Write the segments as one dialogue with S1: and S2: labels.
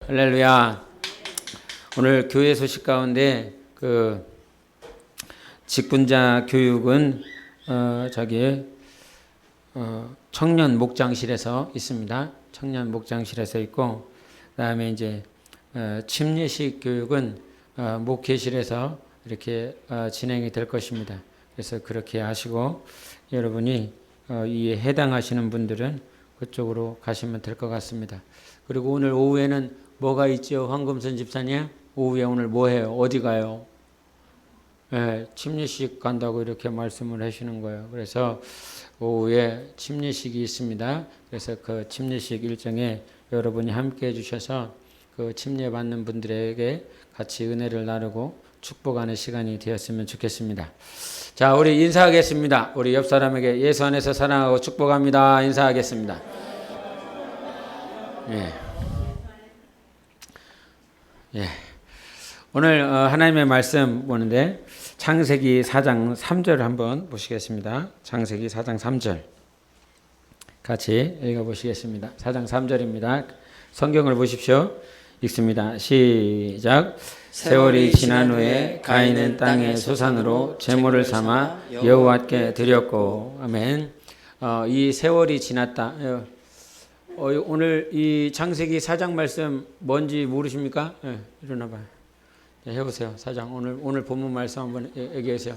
S1: 할렐루야. 오늘 교회 소식 가운데 직분자 교육은 청년 목장실에서 있습니다. 청년 목장실에서 있고, 그다음에 이제 침례식 교육은 목회실에서 이렇게 진행이 될 것입니다. 그래서 그렇게 하시고 여러분이 이에 해당하시는 분들은 그쪽으로 가시면 될 것 같습니다. 그리고 오늘 오후에는 뭐가 있죠? 황금선 집사님? 오후에 오늘 뭐 해요? 어디 가요? 침례식 간다고 이렇게 말씀을 하시는 거예요. 그래서 오후에 침례식이 있습니다. 그래서 그 침례식 일정에 여러분이 함께 해주셔서 그 침례 받는 분들에게 같이 은혜를 나누고 축복하는 시간이 되었으면 좋겠습니다. 자, 우리 인사하겠습니다. 우리 옆 사람에게 예수 안에서 사랑하고 축복합니다. 인사하겠습니다. 오늘 하나님의 말씀 보는데 창세기 4장 3절 한번 보시겠습니다. 창세기 4장 3절 같이 읽어보시겠습니다. 4장 3절입니다. 성경을 보십시오. 읽습니다. 시작. 세월이 지난 후에 가인은 땅의 소산으로 제물을 삼아 여호와께 드렸고. 아멘. 이 세월이 지났다. 오늘 이 창세기 4장 말씀 뭔지 모르십니까? 일어나 봐요. 해보세요. 4장 오늘 본문 말씀 한번 얘기하세요.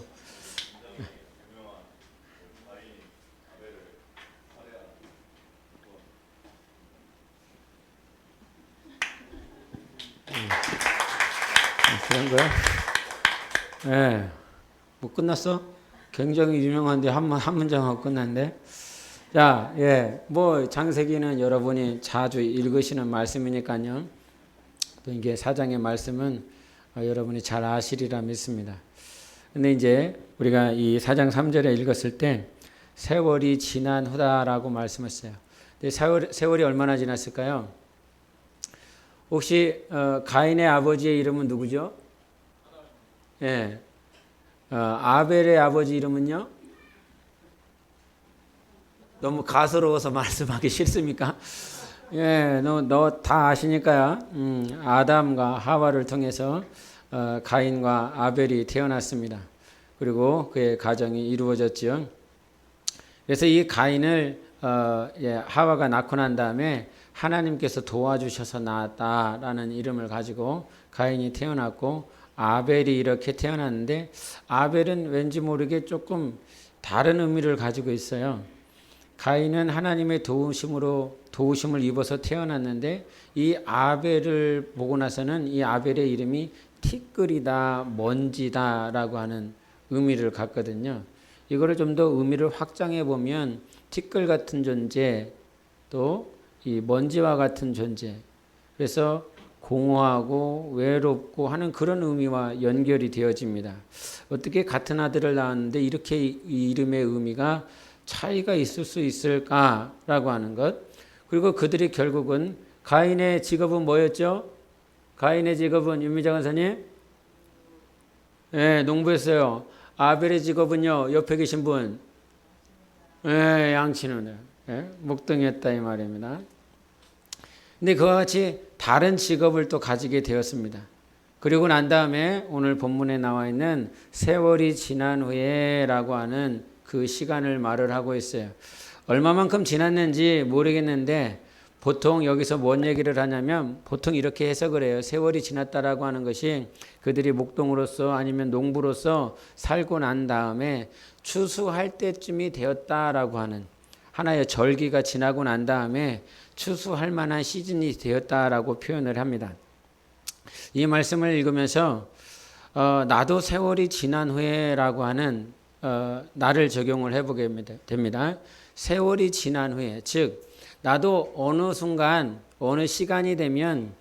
S1: 그런 거야? 뭐 끝났어? 굉장히 유명한데 한 문장하고 끝났는데. 자, 뭐 창세기는 여러분이 자주 읽으시는 말씀이니까요. 또 이게 4장의 말씀은 여러분이 잘 아시리라 믿습니다. 근데 이제 우리가 이 4장 3절에 읽었을 때 세월이 지난 후다라고 말씀했어요. 근데 세월이 얼마나 지났을까요? 혹시 가인의 아버지의 이름은 누구죠? 아벨의 아버지 이름은요? 너무 가스로워서 말씀하기 싫습니까? 너 다 아시니까요. 아담과 하와를 통해서 가인과 아벨이 태어났습니다. 그리고 그의 가정이 이루어졌지요. 그래서 이 가인을 하와가 낳고 난 다음에 하나님께서 도와주셔서 낳았다라는 이름을 가지고 가인이 태어났고, 아벨이 이렇게 태어났는데 아벨은 왠지 모르게 조금 다른 의미를 가지고 있어요. 가인은 하나님의 도우심을 입어서 태어났는데 이 아벨을 보고 나서는 이 아벨의 이름이 티끌이다, 먼지다라고 하는 의미를 갖거든요. 이거를 좀 더 의미를 확장해 보면 티끌 같은 존재, 또 이 먼지와 같은 존재, 그래서 공허하고 외롭고 하는 그런 의미와 연결이 되어집니다. 어떻게 같은 아들을 낳았는데 이렇게 이 이름의 의미가 차이가 있을 수 있을까라고 하는 것. 그리고 그들이 결국은 가인의 직업은 뭐였죠? 가인의 직업은 윤미장 선생님? 농부였어요. 아벨의 직업은요, 옆에 계신 분? 양치는 목동이었다 이 말입니다. 근데 그와 같이 다른 직업을 또 가지게 되었습니다. 그리고 난 다음에 오늘 본문에 나와 있는 세월이 지난 후에 라고 하는 그 시간을 말을 하고 있어요. 얼마만큼 지났는지 모르겠는데 보통 여기서 뭔 얘기를 하냐면 보통 이렇게 해석을 해요. 세월이 지났다라고 하는 것이 그들이 목동으로서 아니면 농부로서 살고 난 다음에 추수할 때쯤이 되었다라고 하는, 하나의 절기가 지나고 난 다음에 추수할 만한 시즌이 되었다라고 표현을 합니다. 이 말씀을 읽으면서 나도 세월이 지난 후에라고 하는 나를 적용을 해보게 됩니다. 세월이 지난 후에, 즉 나도 어느 순간 어느 시간이 되면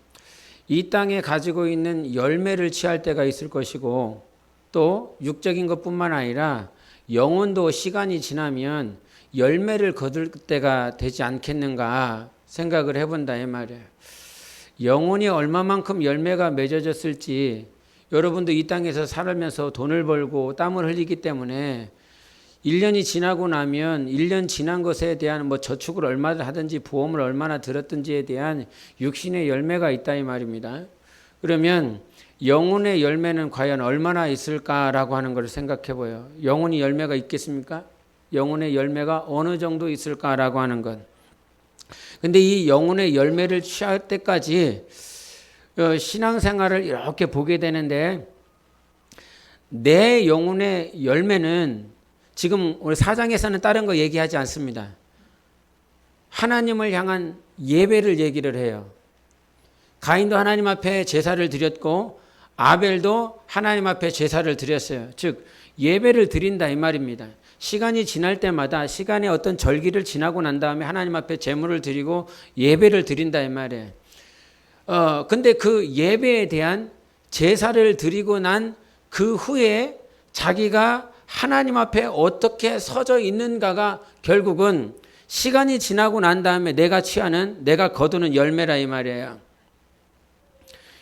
S1: 이 땅에 가지고 있는 열매를 취할 때가 있을 것이고, 또 육적인 것뿐만 아니라 영혼도 시간이 지나면 열매를 거둘 때가 되지 않겠는가 생각을 해본다 이 말이에요. 영혼이 얼마만큼 열매가 맺어졌을지, 여러분도 이 땅에서 살면서 돈을 벌고 땀을 흘리기 때문에 1년이 지나고 나면 1년 지난 것에 대한 뭐 저축을 얼마나 하든지 보험을 얼마나 들었든지에 대한 육신의 열매가 있다 이 말입니다. 그러면 영혼의 열매는 과연 얼마나 있을까라고 하는 걸 생각해 보여. 영혼이 열매가 있겠습니까? 영혼의 열매가 어느 정도 있을까라고 하는 것. 근데 이 영혼의 열매를 취할 때까지 신앙생활을 이렇게 보게 되는데 내 영혼의 열매는 지금 우리 4장에서는 다른 거 얘기하지 않습니다. 하나님을 향한 예배를 얘기를 해요. 가인도 하나님 앞에 제사를 드렸고 아벨도 하나님 앞에 제사를 드렸어요. 즉 예배를 드린다 이 말입니다. 시간이 지날 때마다 시간의 어떤 절기를 지나고 난 다음에 하나님 앞에 제물을 드리고 예배를 드린다 이 말이에요. 근데 그 예배에 대한 제사를 드리고 난 그 후에 자기가 하나님 앞에 어떻게 서져 있는가가 결국은 시간이 지나고 난 다음에 내가 취하는, 내가 거두는 열매라 이 말이에요.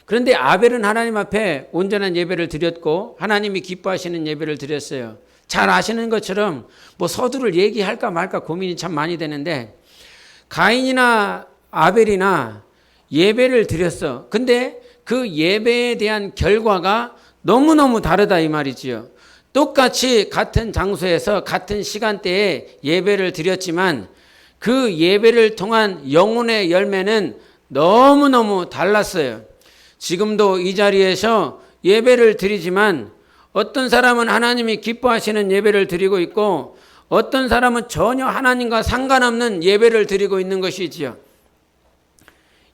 S1: 그런데 아벨은 하나님 앞에 온전한 예배를 드렸고 하나님이 기뻐하시는 예배를 드렸어요. 잘 아시는 것처럼 뭐 서두를 얘기할까 말까 고민이 참 많이 되는데 가인이나 아벨이나 예배를 드렸어. 근데 그 예배에 대한 결과가 너무너무 다르다 이 말이지요. 똑같이 같은 장소에서 같은 시간대에 예배를 드렸지만 그 예배를 통한 영혼의 열매는 너무너무 달랐어요. 지금도 이 자리에서 예배를 드리지만 어떤 사람은 하나님이 기뻐하시는 예배를 드리고 있고 어떤 사람은 전혀 하나님과 상관없는 예배를 드리고 있는 것이지요.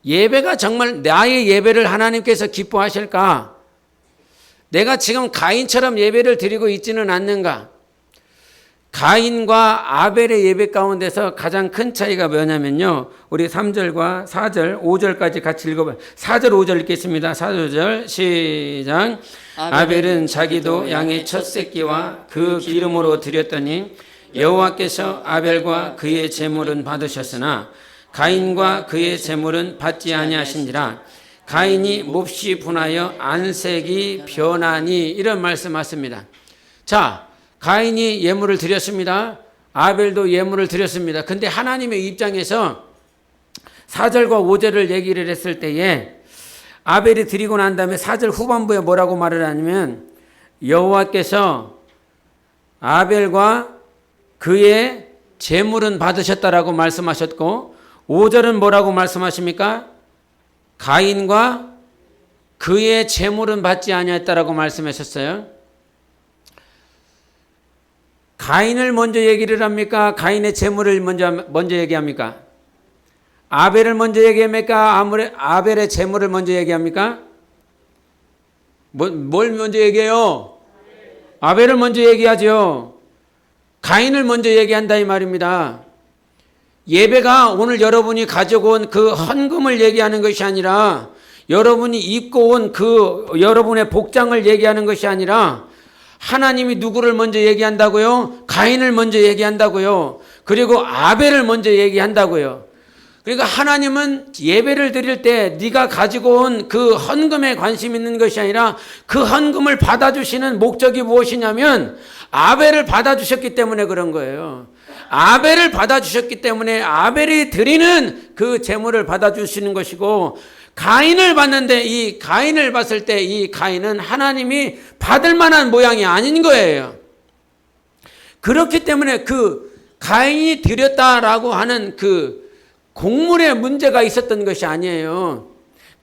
S1: 예배가 정말 나의 예배를 하나님께서 기뻐하실까? 내가 지금 가인처럼 예배를 드리고 있지는 않는가? 가인과 아벨의 예배 가운데서 가장 큰 차이가 뭐냐면요. 우리 3절과 4절, 5절까지 같이 읽어봐요. 4절, 5절 읽겠습니다. 4절 시작. 아벨은 자기도 양의 첫 새끼와 그 기름으로 드렸더니 여호와께서 아벨과 그의 제물은 받으셨으나 가인과 그의 제물은 받지 아니하신지라. 가인이 몹시 분하여 안색이 변하니 이런 말씀하십니다. 자, 가인이 예물을 드렸습니다. 아벨도 예물을 드렸습니다. 근데 하나님의 입장에서 4절과 5절을 얘기를 했을 때에 아벨이 드리고 난 다음에 4절 후반부에 뭐라고 말을 하냐면 여호와께서 아벨과 그의 제물은 받으셨다라고 말씀하셨고 5절은 뭐라고 말씀하십니까? 가인과 그의 제물은 받지 아니했다라고 말씀하셨어요. 가인을 먼저 얘기를 합니까? 가인의 제물을 먼저 얘기합니까? 아벨을 먼저 얘기합니까? 아벨의 제물을 먼저 얘기합니까? 뭘 먼저 얘기해요? 아벨을 먼저 얘기하죠. 가인을 먼저 얘기한다 이 말입니다. 예배가 오늘 여러분이 가지고 온 그 헌금을 얘기하는 것이 아니라 여러분이 입고 온 그 여러분의 복장을 얘기하는 것이 아니라 하나님이 누구를 먼저 얘기한다고요? 가인을 먼저 얘기한다고요. 그리고 아벨을 먼저 얘기한다고요. 그러니까 하나님은 예배를 드릴 때 네가 가지고 온 그 헌금에 관심 있는 것이 아니라 그 헌금을 받아주시는 목적이 무엇이냐면 아벨을 받아주셨기 때문에 그런 거예요. 아벨을 받아주셨기 때문에 아벨이 드리는 그 제물을 받아주시는 것이고 가인을 봤는데 이 가인을 봤을 때 이 가인은 하나님이 받을 만한 모양이 아닌 거예요. 그렇기 때문에 그 가인이 드렸다라고 하는 그 곡물의 문제가 있었던 것이 아니에요.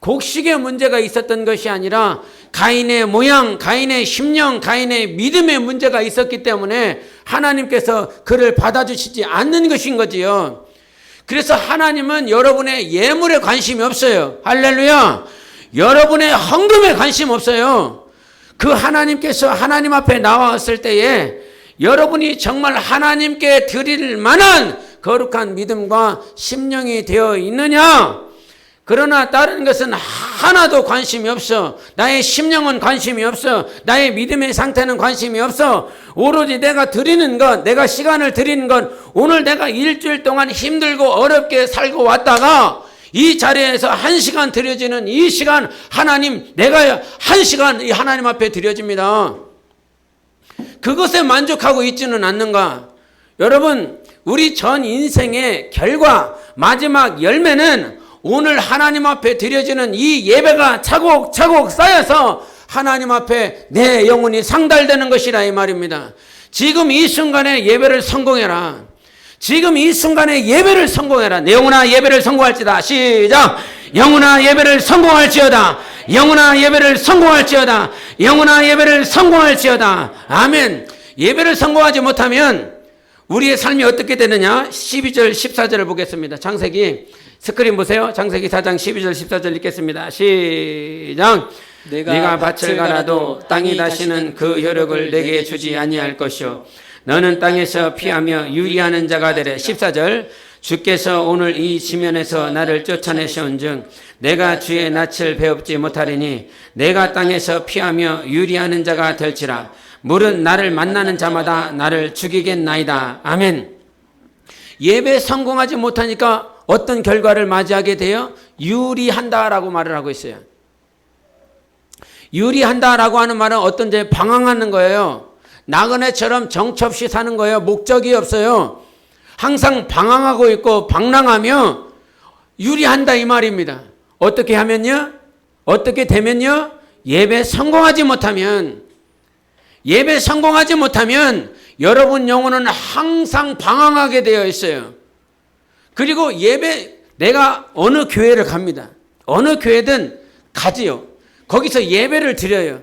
S1: 곡식의 문제가 있었던 것이 아니라 가인의 모양, 가인의 심령, 가인의 믿음의 문제가 있었기 때문에 하나님께서 그를 받아주시지 않는 것인 거지요. 그래서 하나님은 여러분의 예물에 관심이 없어요. 할렐루야. 여러분의 헌금에 관심 없어요. 그 하나님께서 하나님 앞에 나왔을 때에 여러분이 정말 하나님께 드릴 만한 거룩한 믿음과 심령이 되어 있느냐? 그러나 다른 것은 하나도 관심이 없어. 나의 심령은 관심이 없어. 나의 믿음의 상태는 관심이 없어. 오로지 내가 드리는 것, 내가 시간을 드리는 것, 오늘 내가 일주일 동안 힘들고 어렵게 살고 왔다가 이 자리에서 1시간 드려지는 이 시간 하나님, 내가 1시간 이 하나님 앞에 드려집니다. 그것에 만족하고 있지는 않는가? 여러분, 우리 전 인생의 결과, 마지막 열매는 오늘 하나님 앞에 드려지는 이 예배가 차곡차곡 쌓여서 하나님 앞에 내 영혼이 상달되는 것이라 이 말입니다. 지금 이 순간에 예배를 성공해라. 지금 이 순간에 예배를 성공해라. 내 영혼아 예배를 성공할지다. 시작. 영혼아 예배를 성공할지어다. 영혼아 예배를 성공할지어다. 영혼아 예배를 성공할지어다. 아멘. 예배를 성공하지 못하면 우리의 삶이 어떻게 되느냐? 12절 14절을 보겠습니다. 창세기 스크린 보세요. 창세기 4장 12절 14절 읽겠습니다. 시작. 네가 밭을 갈아도 땅이 다시는 그 효력을 내게 주지 아니할 것이요 너는 땅에서 피하며 유리하는 자가 되래. 14절. 주께서 오늘 이 지면에서 나를 쫓아내시온즉 내가 주의 낯을 배웁지 못하리니 내가 땅에서 피하며 유리하는 자가 될지라. 물은 나를 만나는 자마다 나를 죽이겠나이다. 아멘. 예배 성공하지 못하니까 어떤 결과를 맞이하게 돼요? 유리한다라고 말을 하고 있어요. 유리한다라고 하는 말은 어떤 데 방황하는 거예요. 나그네처럼 정처 없이 사는 거예요. 목적이 없어요. 항상 방황하고 있고 방랑하며 유리한다 이 말입니다. 어떻게 하면요? 어떻게 되면요? 예배 성공하지 못하면 여러분 영혼은 항상 방황하게 되어 있어요. 그리고 내가 어느 교회를 갑니다. 어느 교회든 가지요. 거기서 예배를 드려요.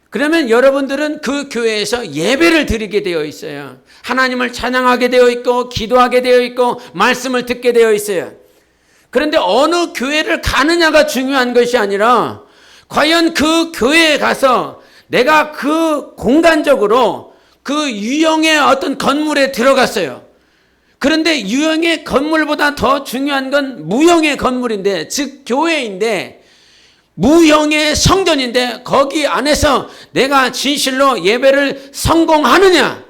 S1: 그러면 여러분들은 그 교회에서 예배를 드리게 되어 있어요. 하나님을 찬양하게 되어 있고 기도하게 되어 있고 말씀을 듣게 되어 있어요. 그런데 어느 교회를 가느냐가 중요한 것이 아니라 과연 그 교회에 가서 내가 그 공간적으로 그 유형의 어떤 건물에 들어갔어요. 그런데 유형의 건물보다 더 중요한 건 무형의 건물인데, 즉 교회인데, 무형의 성전인데 거기 안에서 내가 진실로 예배를 성공하느냐.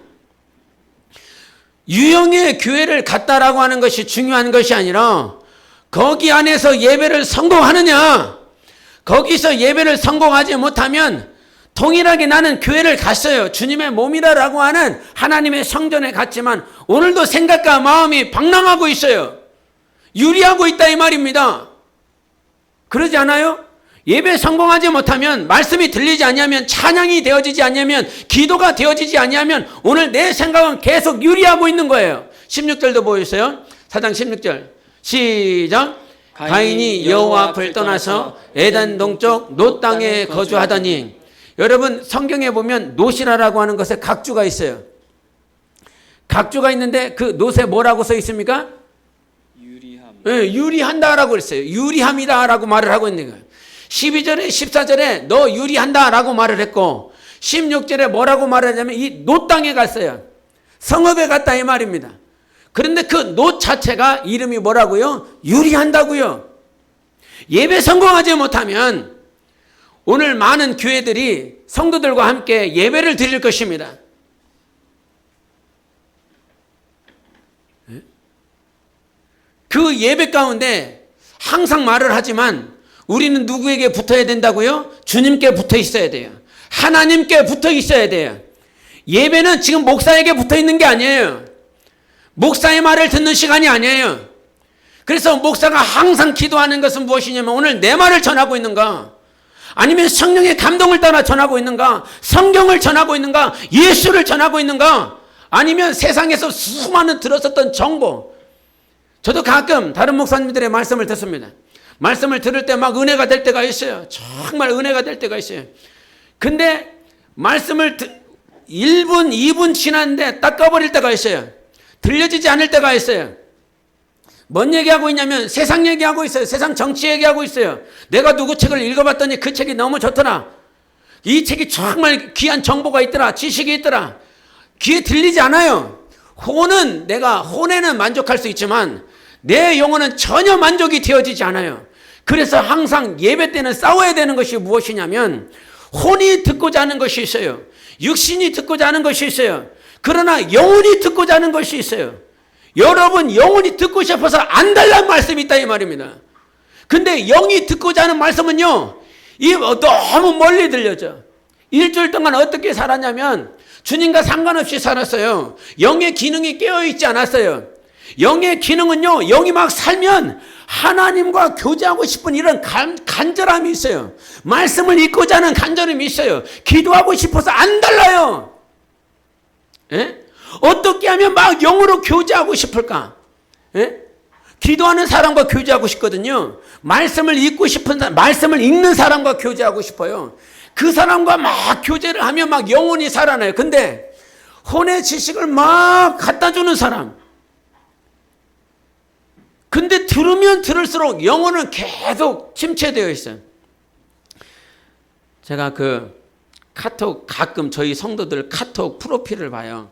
S1: 유형의 교회를 갔다라고 하는 것이 중요한 것이 아니라 거기 안에서 예배를 성공하느냐. 거기서 예배를 성공하지 못하면 동일하게 나는 교회를 갔어요. 주님의 몸이라고 하는 하나님의 성전에 갔지만 오늘도 생각과 마음이 방랑하고 있어요. 유리하고 있다 이 말입니다. 그러지 않아요? 예배 성공하지 못하면, 말씀이 들리지 않으면, 찬양이 되어지지 않으면, 기도가 되어지지 않으면 오늘 내 생각은 계속 유리하고 있는 거예요. 16절도 보여주세요. 4장 16절 시작. 가인이 여호와 앞을 떠나서 에덴 동쪽 놋 땅에 거주하더니. 여러분 성경에 보면 놋이라고 하는 것에 각주가 있어요. 각주가 있는데 그 놋에 뭐라고 써 있습니까? 유리함. 네, 유리한다라고 했어요. 유리함이다라고 말을 하고 있는 거예요. 12절에 14절에 너 유리한다라고 말을 했고 16절에 뭐라고 말하냐면 이 놋 땅에 갔어요. 성읍에 갔다 이 말입니다. 그런데 그 놋 자체가 이름이 뭐라고요? 유리한다고요. 예배 성공하지 못하면 오늘 많은 교회들이 성도들과 함께 예배를 드릴 것입니다. 그 예배 가운데 항상 말을 하지만 우리는 누구에게 붙어야 된다고요? 주님께 붙어 있어야 돼요. 하나님께 붙어 있어야 돼요. 예배는 지금 목사에게 붙어 있는 게 아니에요. 목사의 말을 듣는 시간이 아니에요. 그래서 목사가 항상 기도하는 것은 무엇이냐면 오늘 내 말을 전하고 있는가? 아니면 성령의 감동을 따라 전하고 있는가? 성경을 전하고 있는가? 예수를 전하고 있는가? 아니면 세상에서 수많은 들었었던 정보. 저도 가끔 다른 목사님들의 말씀을 듣습니다. 말씀을 들을 때 막 은혜가 될 때가 있어요. 정말 은혜가 될 때가 있어요. 근데 말씀을 1분, 2분 지났는데 딱 꺼버릴 때가 있어요. 들려지지 않을 때가 있어요. 뭔 얘기하고 있냐면 세상 얘기하고 있어요. 세상 정치 얘기하고 있어요. 내가 누구 책을 읽어봤더니 그 책이 너무 좋더라. 이 책이 정말 귀한 정보가 있더라. 지식이 있더라. 귀에 들리지 않아요. 혼에는 만족할 수 있지만 내 영혼은 전혀 만족이 되어지지 않아요. 그래서 항상 예배 때는 싸워야 되는 것이 무엇이냐면 혼이 듣고자 하는 것이 있어요. 육신이 듣고자 하는 것이 있어요. 그러나 영혼이 듣고자 하는 것이 있어요. 여러분 영혼이 듣고 싶어서 안 달라는 말씀이 있다 이 말입니다. 근데 영이 듣고자 하는 말씀은요, 이 너무 멀리 들려져. 일주일 동안 어떻게 살았냐면 주님과 상관없이 살았어요. 영의 기능이 깨어있지 않았어요. 영의 기능은요, 영이 막 살면 하나님과 교제하고 싶은 이런 간절함이 있어요. 말씀을 읽고자 하는 간절함이 있어요. 기도하고 싶어서 안 달라요. 예? 어떻게 하면 막 영으로 교제하고 싶을까? 예? 기도하는 사람과 교제하고 싶거든요. 말씀을 읽고 싶은 사람, 말씀을 읽는 사람과 교제하고 싶어요. 그 사람과 막 교제를 하면 막 영혼이 살아나요. 근데 혼의 지식을 막 갖다 주는 사람, 근데 들으면 들을수록 영혼은 계속 침체되어 있어요. 제가 그 카톡, 가끔 저희 성도들 카톡 프로필을 봐요.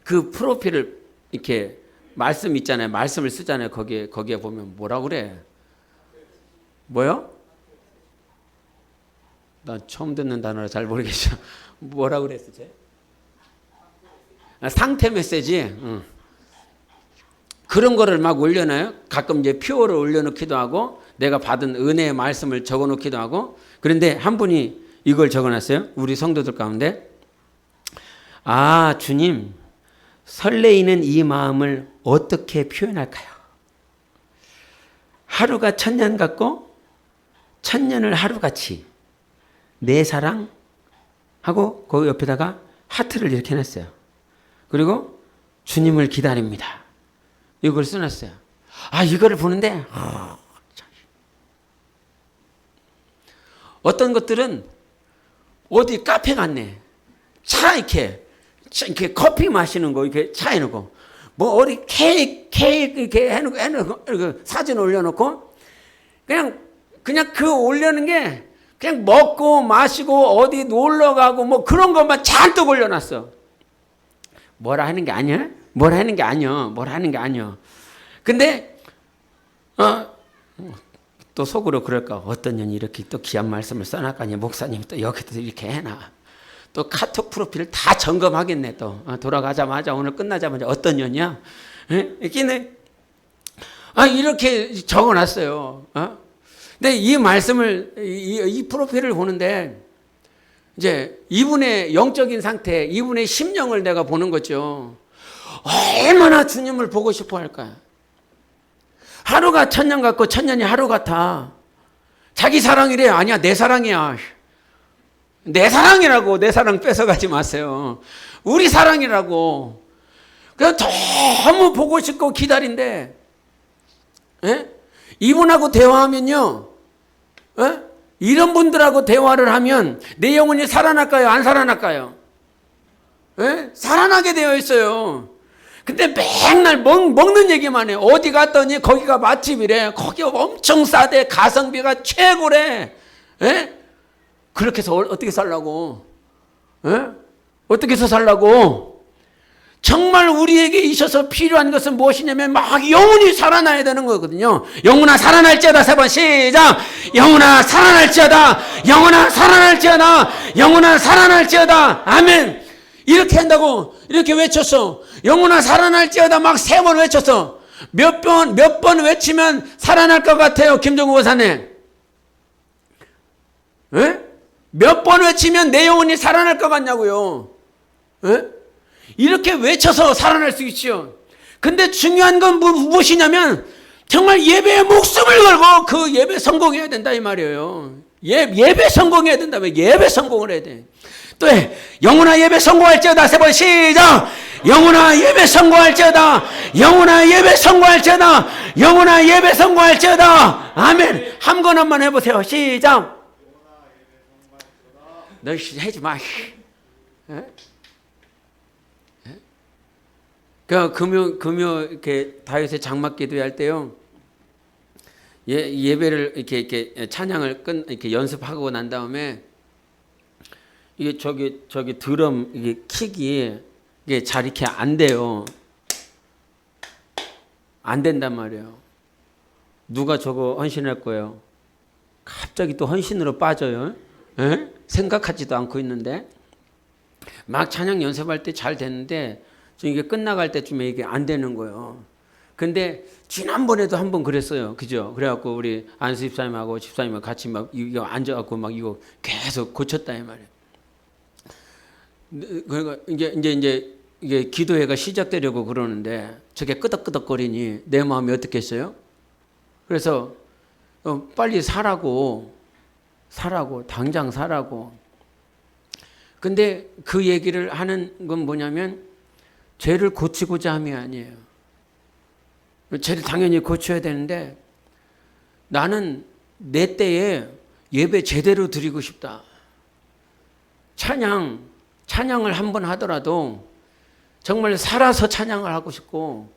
S1: 그 프로필을 이렇게 말씀 있잖아요. 말씀을 쓰잖아요. 거기에 보면 뭐라 그래? 뭐요? 나 처음 듣는 단어라 잘 모르겠어. 뭐라 그랬어, 쟤? 상태 메시지. 응. 그런 거를 막 올려놔요. 가끔 이제 표어를 올려놓기도 하고, 내가 받은 은혜의 말씀을 적어놓기도 하고. 그런데 한 분이 이걸 적어놨어요. 우리 성도들 가운데. 아, 주님, 설레이는 이 마음을 어떻게 표현할까요? 하루가 천년 같고 천년을 하루같이 내 사랑 하고 거기 옆에다가 하트를 이렇게 해놨어요. 그리고 주님을 기다립니다. 이걸 써놨어요. 아, 이거를 보는데 어떤 것들은 어디 카페 갔네. 차 이렇게 커피 마시는 거 이렇게 차에 놓고 뭐 어디 케이크 이렇게 해놓고 사진 올려놓고 그냥 그 올려놓은 게 그냥 먹고 마시고 어디 놀러 가고 뭐 그런 것만 잔뜩 올려놨어. 뭐라 하는 게 아니야? 뭐라 하는 게 아니야. 근데 또 속으로 그럴까? 어떤 년이 이렇게 또 귀한 말씀을 써놨까니 목사님 또 여기도 이렇게 해놔. 또 카톡 프로필을 다 점검하겠네. 또 돌아가자마자 오늘 끝나자마자 어떤 년이야? 이렇게 이렇게 적어놨어요. 근데 이 말씀을 이 프로필을 보는데 이제 이분의 영적인 상태, 이분의 심령을 내가 보는 거죠. 얼마나 주님을 보고 싶어 할까? 하루가 천년 같고 천년이 하루 같아. 자기 사랑이래. 아니야, 내 사랑이야. 내 사랑이라고. 내 사랑 뺏어가지 마세요. 우리 사랑이라고. 그냥 너무 보고 싶고 기다린데, 이분하고 대화하면요, 이런 분들하고 대화를 하면 내 영혼이 살아날까요? 안 살아날까요? 살아나게 되어 있어요. 근데 맨날 먹는 얘기만 해. 어디 갔더니 거기가 맛집이래. 거기 엄청 싸대. 가성비가 최고래. 그렇게 해서 어떻게 살라고? 어떻게 해서 살라고? 정말 우리에게 있어서 필요한 것은 무엇이냐면 막 영혼이 살아나야 되는 거거든요. 영혼아 살아날지어다. 3번 시작. 영혼아 살아날지어다. 영혼아 살아날지어다. 영혼아 살아날지어다. 아멘. 이렇게 한다고 이렇게 외쳤어. 영혼아 살아날지어다 막 3번 외쳤어. 몇 번 외치면 살아날 것 같아요, 김종국 원사님? 몇 번 외치면 내 영혼이 살아날 것 같냐고요? 이렇게 외쳐서 살아날 수 있죠. 근데 중요한 건 무엇이냐면 정말 예배에 목숨을 걸고 그 예배 성공해야 된다 이 말이에요. 예배 성공해야 된다면 예배 성공을 해야 돼. 또 영혼아 예배 성공할지어다. 3번 시작. 영혼아 예배 성공할지어다. 영혼아 예배 성공할지어다. 영혼아 예배 성공할지어다. 아멘. 한 번만 해보세요. 시작. 너 하지 마. 그 금요 이렇게 다윗의 장막 기도할 때요. 예배를 이렇게 찬양을 이렇게 연습하고 난 다음에 이게 저기 드럼 이게 킥이 이게 잘 이렇게 안 돼요. 안 된단 말이에요. 누가 저거 헌신할 거예요? 갑자기 또 헌신으로 빠져요. 생각하지도 않고 있는데 막 찬양 연습할 때 잘 됐는데 이게 끝나갈 때쯤에 이게 안 되는 거예요. 근데 지난번에도 한번 그랬어요. 그죠? 그래갖고 우리 안수 집사님하고 집사님하고 같이 막 이거 앉아갖고 막 이거 계속 고쳤다 이 말이에요. 그러니까 이제 이게 기도회가 시작되려고 그러는데 저게 끄덕끄덕거리니 내 마음이 어떻겠어요? 그래서 빨리 사라고 당장 사라고. 근데 그 얘기를 하는 건 뭐냐면 죄를 고치고자 함이 아니에요. 죄를 당연히 고쳐야 되는데 나는 내 때에 예배 제대로 드리고 싶다. 찬양을 한번 하더라도 정말 살아서 찬양을 하고 싶고,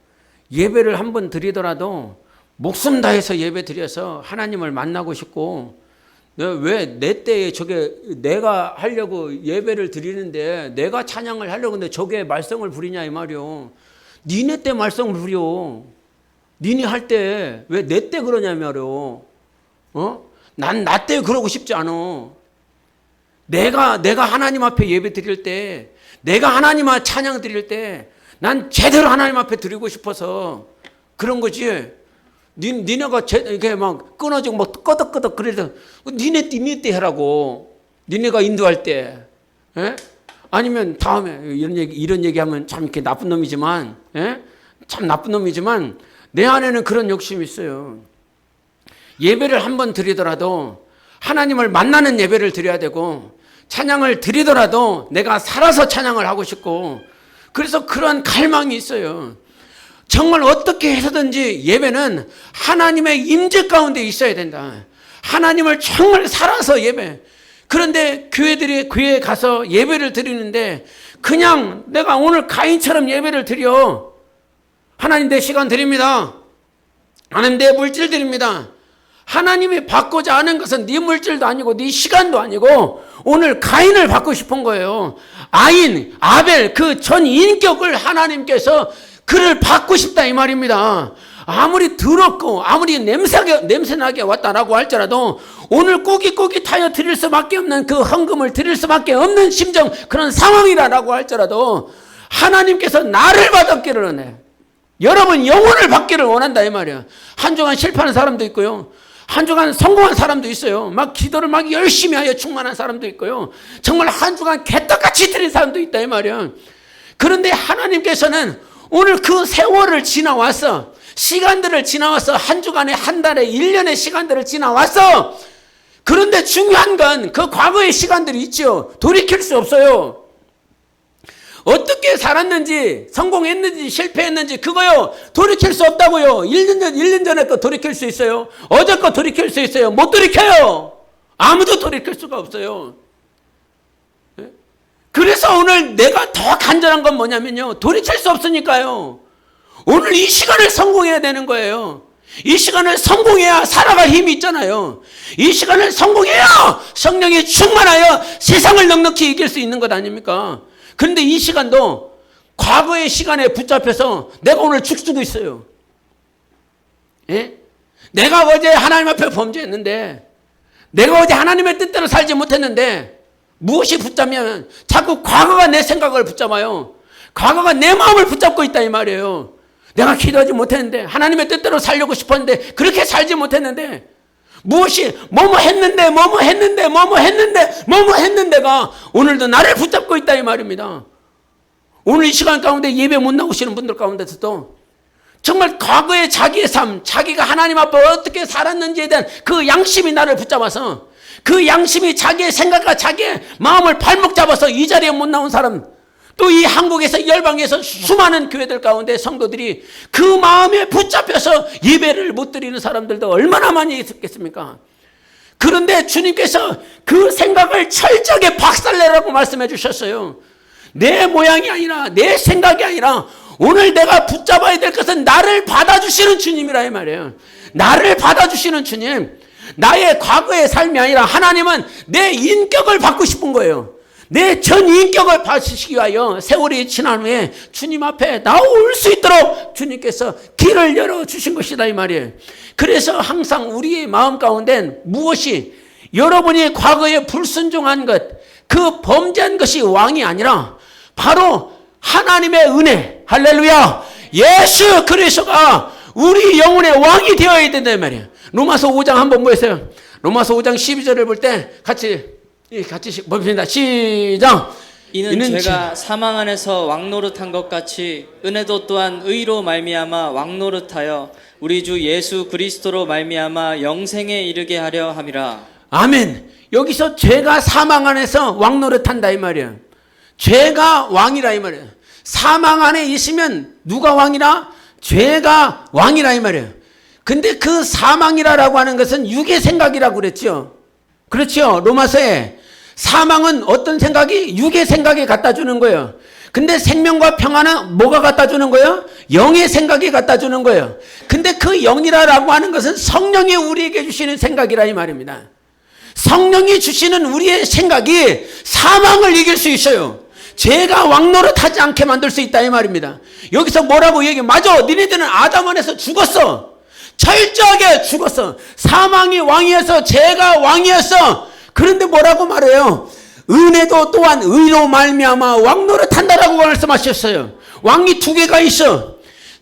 S1: 예배를 한번 드리더라도 목숨 다해서 예배 드려서 하나님을 만나고 싶고, 왜 내 때에 저게 내가 하려고 예배를 드리는데 내가 찬양을 하려고 하는데 저게 말썽을 부리냐 이 말이요. 니네 때 말썽을 부려. 니네 할 때 왜 내 때 그러냐 말이요. 난 나 때 그러고 싶지 않아. 내가 하나님 앞에 예배 드릴 때, 내가 하나님 앞에 찬양 드릴 때 난 제대로 하나님 앞에 드리고 싶어서 그런 거지. 니네가 이렇게 막 끊어지고 막 끄덕끄덕 그래서 니네 때 해라고. 니네가 인도할 때. 예? 아니면 다음에 이런 얘기하면 참 이렇게 나쁜 놈이지만, 예? 참 나쁜 놈이지만 내 안에는 그런 욕심이 있어요. 예배를 한번 드리더라도 하나님을 만나는 예배를 드려야 되고, 찬양을 드리더라도 내가 살아서 찬양을 하고 싶고, 그래서 그러한 갈망이 있어요. 정말 어떻게 해서든지 예배는 하나님의 임재 가운데 있어야 된다. 하나님을 정말 살아서 예배. 그런데 교회에 가서 예배를 드리는데 그냥 내가 오늘 가인처럼 예배를 드려. 하나님 내 시간 드립니다. 하나님 내 물질 드립니다. 하나님이 받고자 하는 것은 네 물질도 아니고 네 시간도 아니고 오늘 가인을 받고 싶은 거예요. 아벨 그 전 인격을 하나님께서 그를 받고 싶다 이 말입니다. 아무리 더럽고 아무리 냄새나게 왔다라고 할지라도 오늘 꾸깃꾸깃하여 드릴 수밖에 없는 그 헌금을 드릴 수밖에 없는 심정, 그런 상황이라고 할지라도 하나님께서 나를 받았기를 원해. 여러분 영혼을 받기를 원한다 이 말이야. 한 주간 실패하는 사람도 있고요, 한 주간 성공한 사람도 있어요. 막 기도를 막 열심히 하여 충만한 사람도 있고요, 정말 한 주간 개떡같이 드린 사람도 있다 이 말이야. 그런데 하나님께서는 오늘 그 세월을 지나왔어. 시간들을 지나왔어. 한 주간에, 한 달에, 1년의 시간들을 지나왔어. 그런데 중요한 건 그 과거의 시간들이 있죠. 돌이킬 수 없어요. 어떻게 살았는지, 성공했는지, 실패했는지, 그거요. 돌이킬 수 없다고요. 1년 전에 거 돌이킬 수 있어요. 어제 거 돌이킬 수 있어요. 못 돌이켜요. 아무도 돌이킬 수가 없어요. 그래서 오늘 내가 더 간절한 건 뭐냐면요, 돌이킬 수 없으니까요. 오늘 이 시간을 성공해야 되는 거예요. 이 시간을 성공해야 살아갈 힘이 있잖아요. 이 시간을 성공해야 성령이 충만하여 세상을 넉넉히 이길 수 있는 것 아닙니까? 그런데 이 시간도 과거의 시간에 붙잡혀서 내가 오늘 죽수도 있어요. 예? 내가 어제 하나님 앞에 범죄했는데, 내가 어제 하나님의 뜻대로 살지 못했는데, 무엇이 붙잡냐면 자꾸 과거가 내 생각을 붙잡아요. 과거가 내 마음을 붙잡고 있다 이 말이에요. 내가 기도하지 못했는데, 하나님의 뜻대로 살려고 싶었는데 그렇게 살지 못했는데, 무엇이 뭐뭐 했는데가 오늘도 나를 붙잡고 있다 이 말입니다. 오늘 이 시간 가운데 예배 못 나오시는 분들 가운데서도 정말 과거의 자기의 삶, 자기가 하나님 앞에 어떻게 살았는지에 대한 그 양심이 나를 붙잡아서, 그 양심이 자기의 생각과 자기의 마음을 발목 잡아서 이 자리에 못 나온 사람, 또 이 한국에서 열방에서 수많은 교회들 가운데 성도들이 그 마음에 붙잡혀서 예배를 못 드리는 사람들도 얼마나 많이 있었겠습니까? 그런데 주님께서 그 생각을 철저하게 박살내라고 말씀해 주셨어요. 내 모양이 아니라, 내 생각이 아니라 오늘 내가 붙잡아야 될 것은 나를 받아주시는 주님이라 이 말이에요. 나를 받아주시는 주님. 나의 과거의 삶이 아니라 하나님은 내 인격을 받고 싶은 거예요. 내 전 인격을 받으시기 위하여 세월이 지난 후에 주님 앞에 나올 수 있도록 주님께서 길을 열어주신 것이다 이 말이에요. 그래서 항상 우리의 마음 가운데는 무엇이, 여러분이 과거에 불순종한 것, 그 범죄한 것이 왕이 아니라 바로 하나님의 은혜, 할렐루야, 예수 그리스도가 우리 영혼의 왕이 되어야 된다 이 말이에요. 로마서 5장 한번 보세요. 로마서 5장 12절을 볼 때 같이 봅니다. 시작.
S2: 이는 제가 사망 안에서 왕노릇한 것 같이 은혜도 또한 의로 말미암아 왕노릇하여 우리 주 예수 그리스도로 말미암아 영생에 이르게 하려 함이라.
S1: 아멘. 여기서 죄가 사망 안에서 왕노릇한다 이 말이야. 죄가 왕이라 이 말이야. 사망 안에 있으면 누가 왕이라? 죄가 왕이라 이 말이야. 근데 그 사망이라고 하는 것은 육의 생각이라고 그랬죠. 그렇죠. 로마서에 사망은 어떤 생각이? 육의 생각이 갖다 주는 거예요. 근데 생명과 평안은 뭐가 갖다 주는 거예요? 영의 생각이 갖다 주는 거예요. 근데 그 영이라고 하는 것은 성령이 우리에게 주시는 생각이라 이 말입니다. 성령이 주시는 우리의 생각이 사망을 이길 수 있어요. 죄가 왕노릇하지 않게 만들 수 있다 이 말입니다. 여기서 뭐라고 얘기해? 맞아. 니네들은 아담 안에서 죽었어. 철저하게 죽었어. 사망이 왕이어서 죄가 왕이었어. 그런데 뭐라고 말해요? 은혜도 또한 의로 말미암아 왕노릇한다라고 말씀하셨어요. 왕이 두 개가 있어.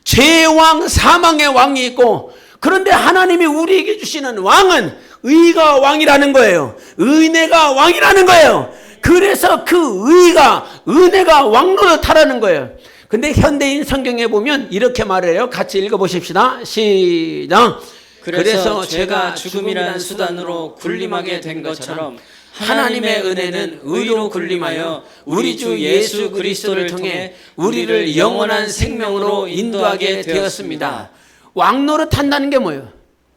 S1: 죄의 왕, 사망의 왕이 있고, 그런데 하나님이 우리에게 주시는 왕은 의가 왕이라는 거예요. 은혜가 왕이라는 거예요. 그래서 그 의가, 은혜가 왕노릇하라는 거예요. 근데 현대인 성경에 보면 이렇게 말해요. 같이 읽어보십시다. 시작.
S2: 그래서 죄가 죽음이란 수단으로 군림하게 된 것처럼 하나님의 은혜는 의로 군림하여 우리 주 예수 그리스도를 통해 우리를 영원한 생명으로 인도하게 되었습니다.
S1: 왕노릇한다는 게 뭐예요?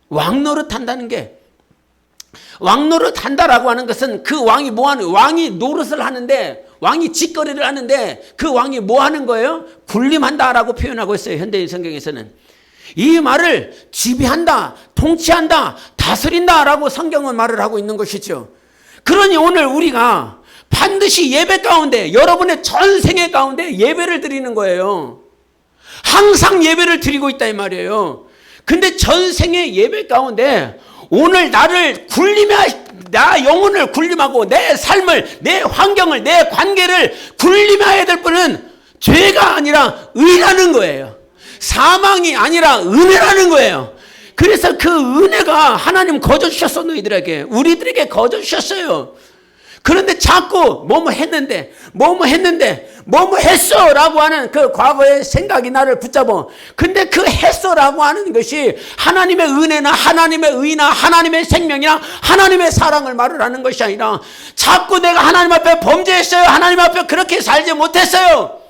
S1: 왕노릇한다는 게, 왕노릇한다라고 하는 것은 그 왕이 뭐 하는, 왕이 노릇을 하는데, 왕이 짓거리를 하는데 그 왕이 뭐 하는 거예요? 군림한다라고 표현하고 있어요. 현대인 성경에서는. 이 말을 지배한다, 통치한다, 다스린다라고 성경은 말을 하고 있는 것이죠. 그러니 오늘 우리가 반드시 예배 가운데, 여러분의 전생애 가운데 예배를 드리는 거예요. 항상 예배를 드리고 있다 이 말이에요. 근데 전생애 예배 가운데 오늘 나를 나 영혼을 군림하고 내 삶을, 내 환경을, 내 관계를 군림해야 될 분은 죄가 아니라 의라는 거예요. 사망이 아니라 은혜라는 거예요. 그래서 그 은혜가 하나님 거저 주셨어. 너희들에게, 우리들에게 거저 주셨어요. 그런데 자꾸 뭐뭐 했는데 했어라고 하는 그 과거의 생각이 나를 붙잡아. 근데 그 했어라고 하는 것이 하나님의 은혜나 하나님의 의나 하나님의 생명이나 하나님의 사랑을 말을 하는 것이 아니라, 자꾸 내가 하나님 앞에 범죄했어요, 하나님 앞에 그렇게 살지 못했어요,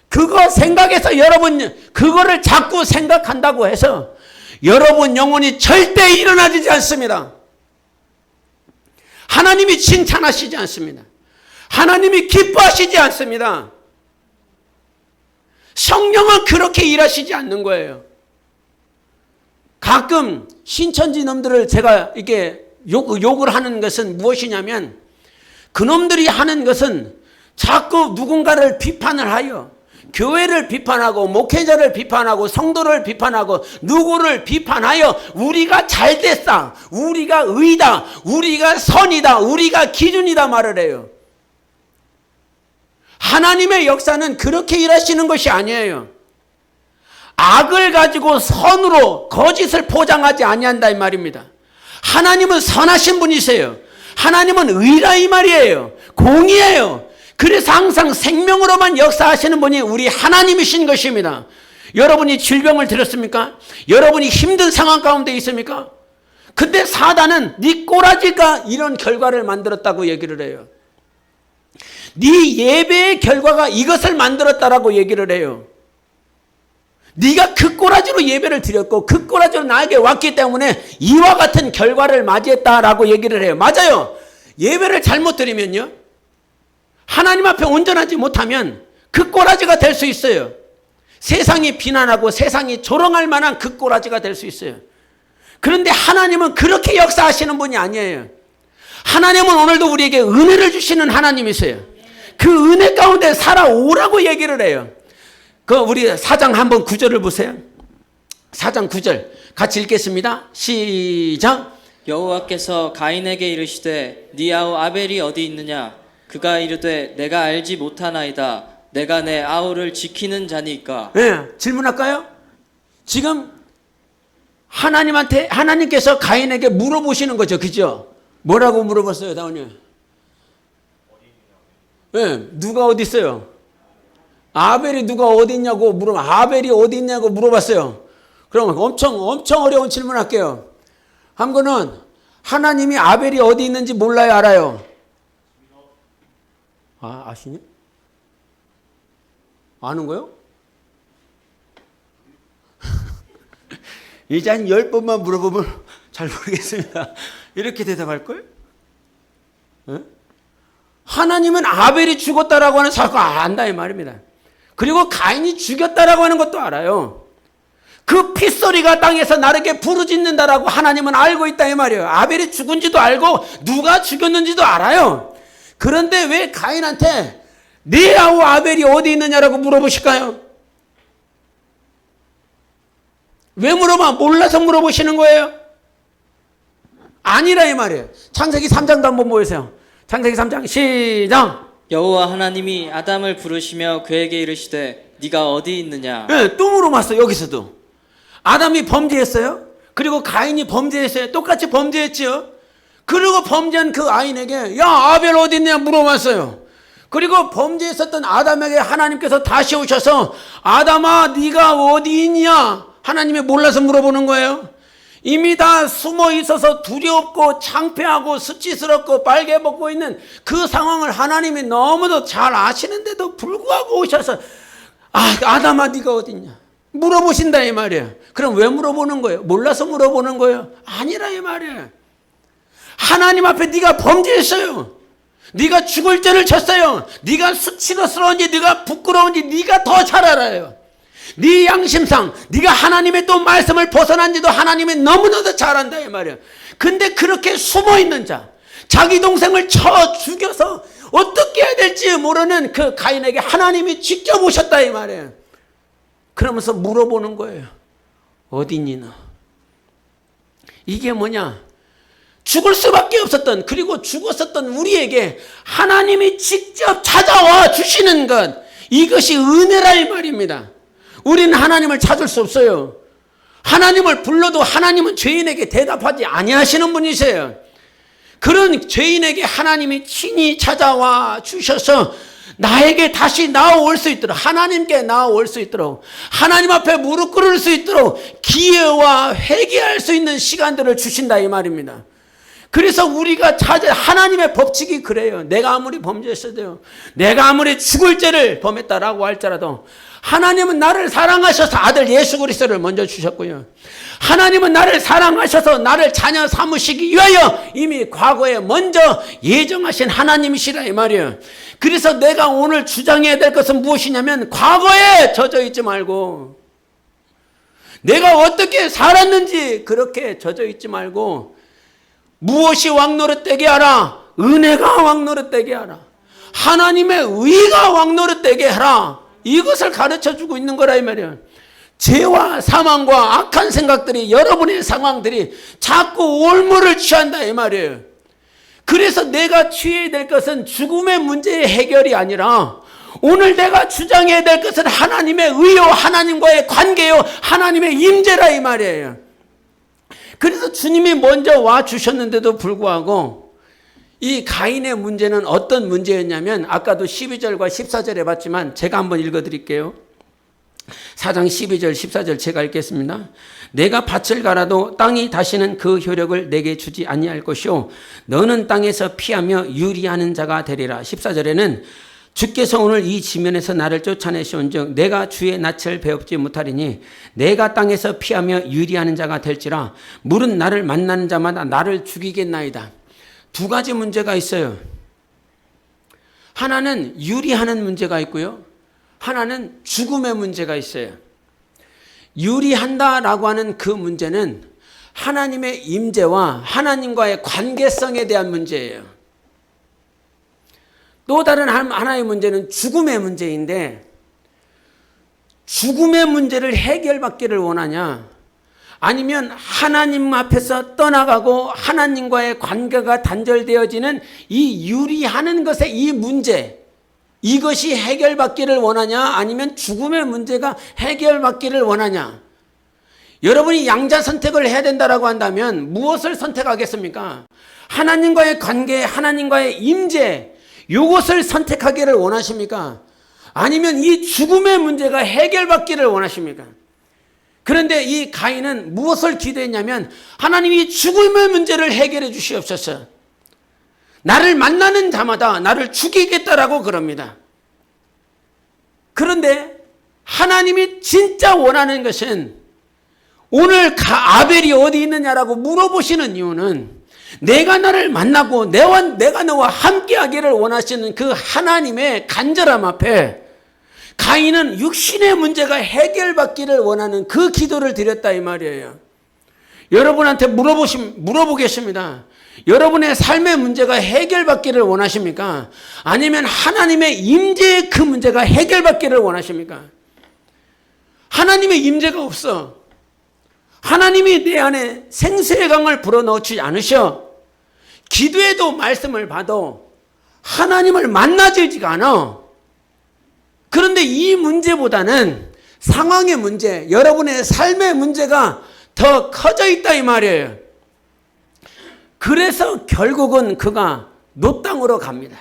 S1: 그거 생각해서 여러분 그거를 자꾸 생각한다고 해서 여러분 영혼이 절대 일어나지 않습니다. 하나님이 칭찬하시지 않습니다. 하나님이 기뻐하시지 않습니다. 성령은 그렇게 일하시지 않는 거예요. 가끔 신천지 놈들을 제가 이렇게 욕을 하는 것은 무엇이냐면, 그놈들이 하는 것은 자꾸 누군가를 비판을 하여 교회를 비판하고 목회자를 비판하고 성도를 비판하고 누구를 비판하여 우리가 잘됐다, 우리가 의다, 우리가 선이다, 우리가 기준이다 말을 해요. 하나님의 역사는 그렇게 일하시는 것이 아니에요. 악을 가지고 선으로 거짓을 포장하지 아니한다 이 말입니다. 하나님은 선하신 분이세요. 하나님은 의라 이 말이에요. 공의예요. 그래서 항상 생명으로만 역사하시는 분이 우리 하나님이신 것입니다. 여러분이 질병을 들었습니까? 여러분이 힘든 상황 가운데 있습니까? 근데 사단은 네 꼬라지가 이런 결과를 만들었다고 얘기를 해요. 네 예배의 결과가 이것을 만들었다라고 얘기를 해요. 네가 그 꼬라지로 예배를 드렸고 그 꼬라지로 나에게 왔기 때문에 이와 같은 결과를 맞이했다라고 얘기를 해요. 맞아요. 예배를 잘못 드리면요, 하나님 앞에 온전하지 못하면 그 꼬라지가 될 수 있어요. 세상이 비난하고 세상이 조롱할 만한 그 꼬라지가 될 수 있어요. 그런데 하나님은 그렇게 역사하시는 분이 아니에요. 하나님은 오늘도 우리에게 은혜를 주시는 하나님이세요. 그 은혜 가운데 살아오라고 얘기를 해요. 우리 4장 한번 9절을 보세요. 4장 9절 같이 읽겠습니다. 시작.
S2: 여호와께서 가인에게 이르시되 네 아우 아벨이 어디 있느냐? 그가 이르되 내가 알지 못하나이다. 내가 내 아우를 지키는 자니까.
S1: 네, 질문할까요? 지금 하나님께서 가인에게 물어보시는 거죠. 그죠? 뭐라고 물어봤어요, 다운이? 네, 누가 어디 있어요? 아벨이 누가 어디 있냐고 아벨이 어디 있냐고 물어봤어요. 그러면 엄청 어려운 질문 할게요. 한 분은 하나님이 아벨이 어디 있는지 몰라요, 알아요? 아시니? 아는 거요? 이제 한 10번만 물어보면 잘 모르겠습니다. 이렇게 대답할걸? 네? 하나님은 아벨이 죽었다라고 하는 사실을 안다 이 말입니다. 그리고 가인이 죽였다라고 하는 것도 알아요. 그 핏소리가 땅에서 나르게 부르짖는다라고 하나님은 알고 있다 이 말이에요. 아벨이 죽은지도 알고 누가 죽였는지도 알아요. 그런데 왜 가인한테 네 아우 아벨이 어디 있느냐라고 물어보실까요? 왜 몰라서 물어보시는 거예요? 아니라 이 말이에요. 창세기 3장도 한번 보세요. 창세기 3장 시작.
S2: 여호와 하나님이 아담을 부르시며 그에게 이르시되 네가 어디 있느냐.
S1: 네, 또 물어봤어요. 여기서도 아담이 범죄했어요. 그리고 가인이 범죄했어요. 똑같이 범죄했죠. 그리고 범죄한 그 아인에게 야 아벨 어디 있냐 물어봤어요. 그리고 범죄했었던 아담에게 하나님께서 다시 오셔서 아담아 네가 어디 있냐 하나님이 몰라서 물어보는 거예요. 이미 다 숨어 있어서 두렵고 창피하고 수치스럽고 빨개 먹고 있는 그 상황을 하나님이 너무도 잘 아시는데도 불구하고 오셔서 아담아 네가 어디 있냐 물어보신다 이 말이에요. 그럼 왜 물어보는 거예요? 몰라서 물어보는 거예요? 아니라 이 말이에요. 하나님 앞에 네가 범죄했어요. 네가 죽을 죄를 졌어요. 네가 수치스러운지 네가 부끄러운지 네가 더 잘 알아요. 네 양심상 네가 하나님의 또 말씀을 벗어난지도 하나님이 너무나도 잘 안다 이 말이에요. 근데 그렇게 숨어있는 자, 자기 동생을 쳐 죽여서 어떻게 해야 될지 모르는 그 가인에게 하나님이 직접 오셨다 이 말이에요. 그러면서 물어보는 거예요. 어디니 너? 이게 뭐냐? 죽을 수밖에 없었던, 그리고 죽었었던 우리에게 하나님이 직접 찾아와 주시는 것, 이것이 은혜라 이 말입니다. 우리는 하나님을 찾을 수 없어요. 하나님을 불러도 하나님은 죄인에게 대답하지 아니하시는 분이세요. 그런 죄인에게 하나님이 친히 찾아와 주셔서 나에게 다시 나아올 수 있도록, 하나님께 나아올 수 있도록, 하나님 앞에 무릎 꿇을 수 있도록 기회와 회개할 수 있는 시간들을 주신다 이 말입니다. 그래서 우리가 하나님의 법칙이 그래요. 내가 아무리 범죄했어도, 내가 아무리 죽을 죄를 범했다라고 할지라도 하나님은 나를 사랑하셔서 아들 예수 그리스도를 먼저 주셨고요. 하나님은 나를 사랑하셔서 나를 자녀 삼으시기 위하여 이미 과거에 먼저 예정하신 하나님이시라 이 말이에요. 그래서 내가 오늘 주장해야 될 것은 무엇이냐면 과거에 젖어 있지 말고, 내가 어떻게 살았는지 그렇게 젖어 있지 말고, 무엇이 왕노릇되게 하라? 은혜가 왕노릇되게 하라. 하나님의 의가 왕노릇되게 하라. 이것을 가르쳐주고 있는 거라 이 말이에요. 죄와 사망과 악한 생각들이, 여러분의 상황들이 자꾸 올무를 취한다 이 말이에요. 그래서 내가 취해야 될 것은 죽음의 문제의 해결이 아니라 오늘 내가 주장해야 될 것은 하나님의 의요, 하나님과의 관계요, 하나님의 임재라 이 말이에요. 그래서 주님이 먼저 와 주셨는데도 불구하고 이 가인의 문제는 어떤 문제였냐면, 아까도 12절과 14절에 봤지만 제가 한번 읽어드릴게요. 4장 12절 14절 제가 읽겠습니다. 내가 밭을 갈아도 땅이 다시는 그 효력을 내게 주지 아니할 것이요 너는 땅에서 피하며 유리하는 자가 되리라. 14절에는 주께서 오늘 이 지면에서 나를 쫓아내시온즉 내가 주의 낯을 배웁지 못하리니 내가 땅에서 피하며 유리하는 자가 될지라. 물은 나를 만나는 자마다 나를 죽이겠나이다. 두 가지 문제가 있어요. 하나는 유리하는 문제가 있고요, 하나는 죽음의 문제가 있어요. 유리한다라고 하는 그 문제는 하나님의 임재와 하나님과의 관계성에 대한 문제예요. 또 다른 하나의 문제는 죽음의 문제인데, 죽음의 문제를 해결받기를 원하냐, 아니면 하나님 앞에서 떠나가고 하나님과의 관계가 단절되어지는 이 유리하는 것의 이 문제, 이것이 해결받기를 원하냐, 아니면 죽음의 문제가 해결받기를 원하냐. 여러분이 양자 선택을 해야 된다라고 한다면 무엇을 선택하겠습니까? 하나님과의 관계, 하나님과의 임재, 이것을 선택하기를 원하십니까? 아니면 이 죽음의 문제가 해결받기를 원하십니까? 그런데 이 가인은 무엇을 기도했냐면 하나님이 죽음의 문제를 해결해 주시옵소서. 나를 만나는 자마다 나를 죽이겠다라고 그럽니다. 그런데 하나님이 진짜 원하는 것은 오늘 아벨이 어디 있느냐라고 물어보시는 이유는 내가 나를 만나고 내가 너와 함께하기를 원하시는 그 하나님의 간절함 앞에 가인은 육신의 문제가 해결받기를 원하는 그 기도를 드렸다 이 말이에요. 여러분한테 물어보겠습니다. 여러분의 삶의 문제가 해결받기를 원하십니까? 아니면 하나님의 임재의 그 문제가 해결받기를 원하십니까? 하나님의 임재가 없어. 하나님이 내 안에 생수의 강을 불어넣지 않으셔. 기도에도 말씀을 봐도 하나님을 만나지가 않아. 그런데 이 문제보다는 상황의 문제, 여러분의 삶의 문제가 더 커져 있다 이 말이에요. 그래서 결국은 그가 노땅으로 갑니다.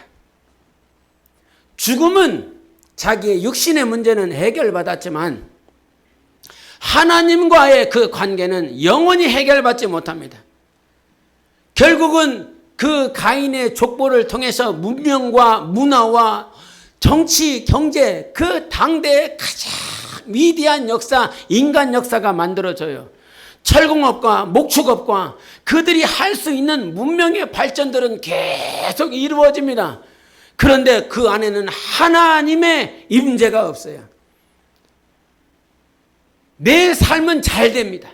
S1: 죽음은 자기의 육신의 문제는 해결받았지만 하나님과의 그 관계는 영원히 해결받지 못합니다. 결국은 그 가인의 족보를 통해서 문명과 문화와 정치, 경제, 그 당대의 가장 위대한 역사, 인간 역사가 만들어져요. 철공업과 목축업과 그들이 할 수 있는 문명의 발전들은 계속 이루어집니다. 그런데 그 안에는 하나님의 임재가 없어요. 내 삶은 잘 됩니다.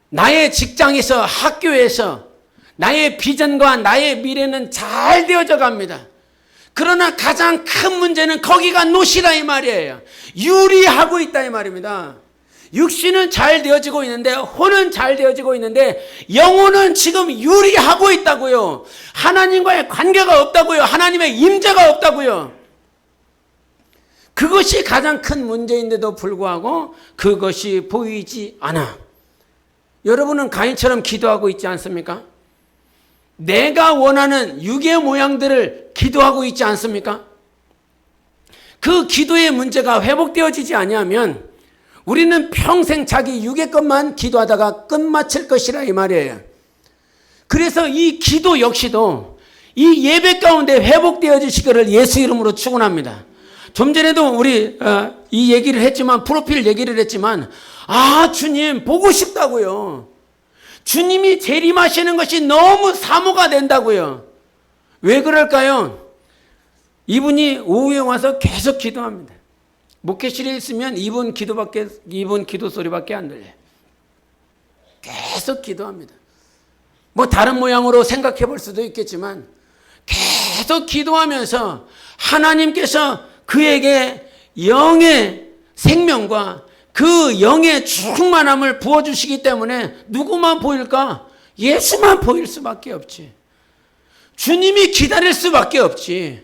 S1: 나의 직장에서, 학교에서 나의 비전과 나의 미래는 잘 되어져 갑니다. 그러나 가장 큰 문제는 거기가 노시라 이 말이에요. 유리하고 있다 이 말입니다. 육신은 잘 되어지고 있는데, 혼은 잘 되어지고 있는데 영혼은 지금 유리하고 있다고요. 하나님과의 관계가 없다고요. 하나님의 임재가 없다고요. 그것이 가장 큰 문제인데도 불구하고 그것이 보이지 않아. 여러분은 가인처럼 기도하고 있지 않습니까? 내가 원하는 육의 모양들을 기도하고 있지 않습니까? 그 기도의 문제가 회복되어지지 아니하면 우리는 평생 자기 육의 것만 기도하다가 끝마칠 것이라 이 말이에요. 그래서 이 기도 역시도 이 예배 가운데 회복되어지시기를 예수 이름으로 축원합니다. 좀 전에도 우리 이 얘기를 했지만, 프로필 얘기를 했지만, 주님 보고 싶다고요. 주님이 재림하시는 것이 너무 사모가 된다고요. 왜 그럴까요? 이분이 오후에 와서 계속 기도합니다. 목회실에 있으면 이분 기도 소리밖에 안 들려요. 계속 기도합니다. 뭐 다른 모양으로 생각해 볼 수도 있겠지만 계속 기도하면서 하나님께서 그에게 영의 생명과 그 영의 충만함을 부어주시기 때문에 누구만 보일까? 예수만 보일 수밖에 없지. 주님이 기다릴 수밖에 없지.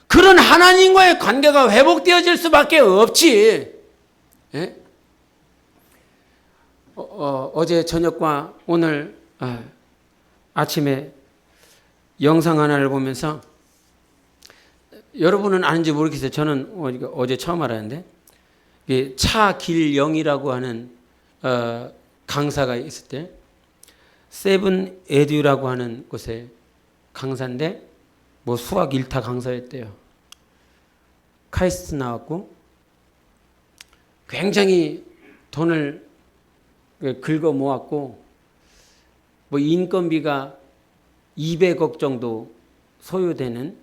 S1: 그런 하나님과의 관계가 회복되어질 수밖에 없지. 예? 어제 저녁과 오늘 아침에 영상 하나를 보면서, 여러분은 아는지 모르겠어요. 저는 어제 처음 알았는데, 차길영이라고 하는 강사가 있을 때, 세븐 에듀라고 하는 곳에 강사인데 뭐 수학 1타 강사였대요. 카이스트 나왔고 굉장히 돈을 긁어 모았고 뭐 인건비가 200억 정도 소요되는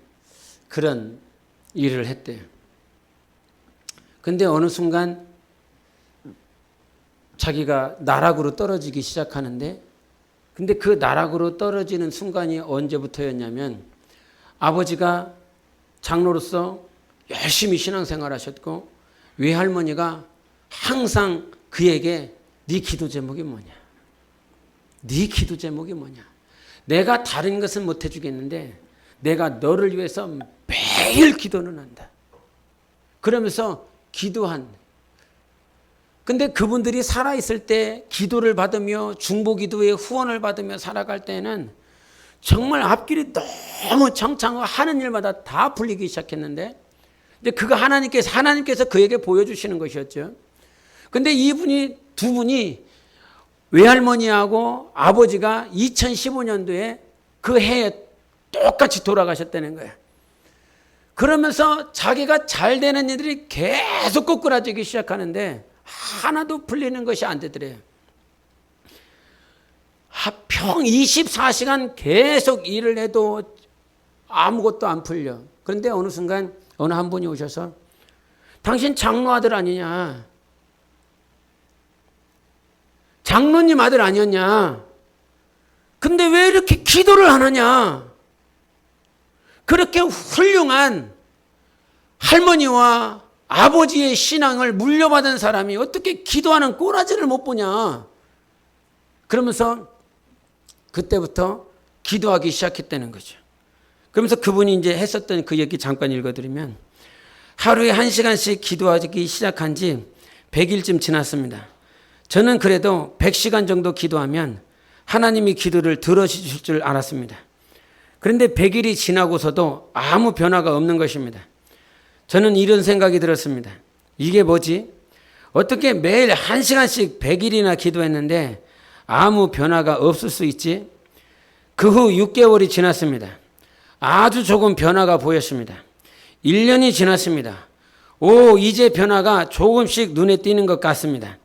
S1: 그런 일을 했대요. 근데 어느 순간 자기가 나락으로 떨어지기 시작하는데, 근데 그 나락으로 떨어지는 순간이 언제부터였냐면, 아버지가 장로로서 열심히 신앙생활 하셨고 외할머니가 항상 그에게 네 기도 제목이 뭐냐? 네 기도 제목이 뭐냐? 내가 다른 것은 못 해주겠는데 내가 너를 위해서 매일 기도는 한다. 그러면서 기도한. 근데 그분들이 살아있을 때 기도를 받으며 중보기도의 후원을 받으며 살아갈 때는 정말 앞길이 너무 청창하고 하는 일마다 다 풀리기 시작했는데, 근데 그거 하나님께서 그에게 보여주시는 것이었죠. 근데 두 분이 외할머니하고 아버지가 2015년도에 그 해에 똑같이 돌아가셨다는 거예요. 그러면서 자기가 잘 되는 일들이 계속 꼬꾸라지기 시작하는데 하나도 풀리는 것이 안 되더래요. 평 24시간 계속 일을 해도 아무것도 안 풀려. 그런데 어느 순간 어느 한 분이 오셔서 당신 장로 아들 아니냐? 장로님 아들 아니었냐? 근데 왜 이렇게 기도를 안 하냐? 그렇게 훌륭한 할머니와 아버지의 신앙을 물려받은 사람이 어떻게 기도하는 꼬라지를 못 보냐? 그러면서 그때부터 기도하기 시작했다는 거죠. 그러면서 그분이 이제 했었던 그 얘기 잠깐 읽어드리면, 하루에 1시간씩 기도하기 시작한 지 100일쯤 지났습니다. 저는 그래도 100시간 정도 기도하면 하나님이 기도를 들어주실 줄 알았습니다. 그런데 100일이 지나고서도 아무 변화가 없는 것입니다. 저는 이런 생각이 들었습니다. 이게 뭐지? 어떻게 매일 1시간씩 100일이나 기도했는데 아무 변화가 없을 수 있지? 그 후 6개월이 지났습니다. 아주 조금 변화가 보였습니다. 1년이 지났습니다. 이제 변화가 조금씩 눈에 띄는 것 같습니다.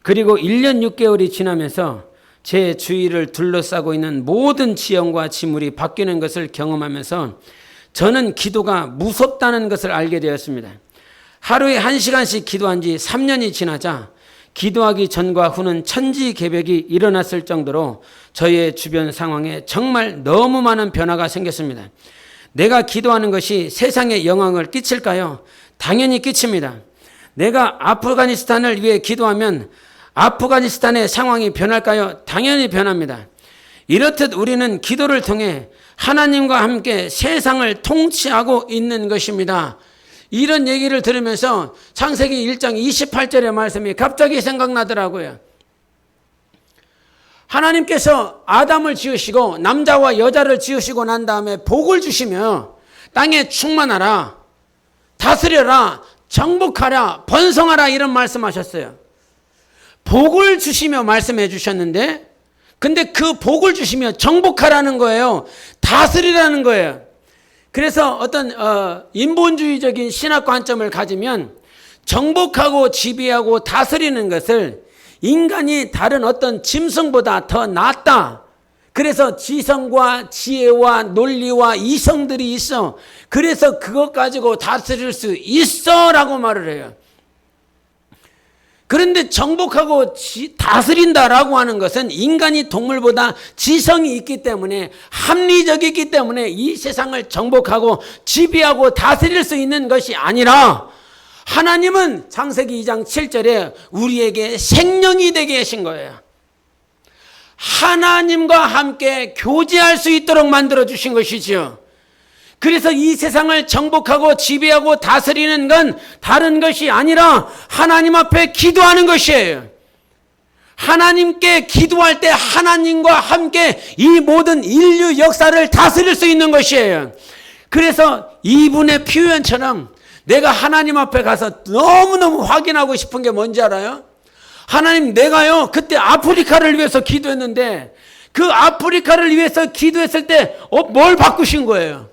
S1: 그리고 1년 6개월이 지나면서 제 주위를 둘러싸고 있는 모든 지형과 지물이 바뀌는 것을 경험하면서 저는 기도가 무섭다는 것을 알게 되었습니다. 하루에 1시간씩 기도한 지 3년이 지나자 기도하기 전과 후는 천지개벽이 일어났을 정도로 저의 주변 상황에 정말 너무 많은 변화가 생겼습니다. 내가 기도하는 것이 세상에 영향을 끼칠까요? 당연히 끼칩니다. 내가 아프가니스탄을 위해 기도하면 아프가니스탄의 상황이 변할까요? 당연히 변합니다. 이렇듯 우리는 기도를 통해 하나님과 함께 세상을 통치하고 있는 것입니다. 이런 얘기를 들으면서 창세기 1장 28절의 말씀이 갑자기 생각나더라고요. 하나님께서 아담을 지으시고 남자와 여자를 지으시고 난 다음에 복을 주시며 땅에 충만하라, 다스려라, 정복하라, 번성하라 이런 말씀하셨어요. 복을 주시며 말씀해 주셨는데, 근데 그 복을 주시며 정복하라는 거예요. 다스리라는 거예요. 그래서 어떤 인본주의적인 신학 관점을 가지면 정복하고 지배하고 다스리는 것을 인간이 다른 어떤 짐승보다 더 낫다. 그래서 지성과 지혜와 논리와 이성들이 있어. 그래서 그것 가지고 다스릴 수 있어라고 말을 해요. 그런데 정복하고 다스린다라고 하는 것은 인간이 동물보다 지성이 있기 때문에, 합리적이기 때문에 이 세상을 정복하고 지배하고 다스릴 수 있는 것이 아니라, 하나님은 창세기 2장 7절에 우리에게 생명이 되게 하신 거예요. 하나님과 함께 교제할 수 있도록 만들어 주신 것이죠. 그래서 이 세상을 정복하고 지배하고 다스리는 건 다른 것이 아니라 하나님 앞에 기도하는 것이에요. 하나님께 기도할 때 하나님과 함께 이 모든 인류 역사를 다스릴 수 있는 것이에요. 그래서 이분의 표현처럼 내가 하나님 앞에 가서 너무너무 확인하고 싶은 게 뭔지 알아요? 하나님, 내가요 그때 아프리카를 위해서 기도했는데 그 아프리카를 위해서 기도했을 때 뭘 바꾸신 거예요?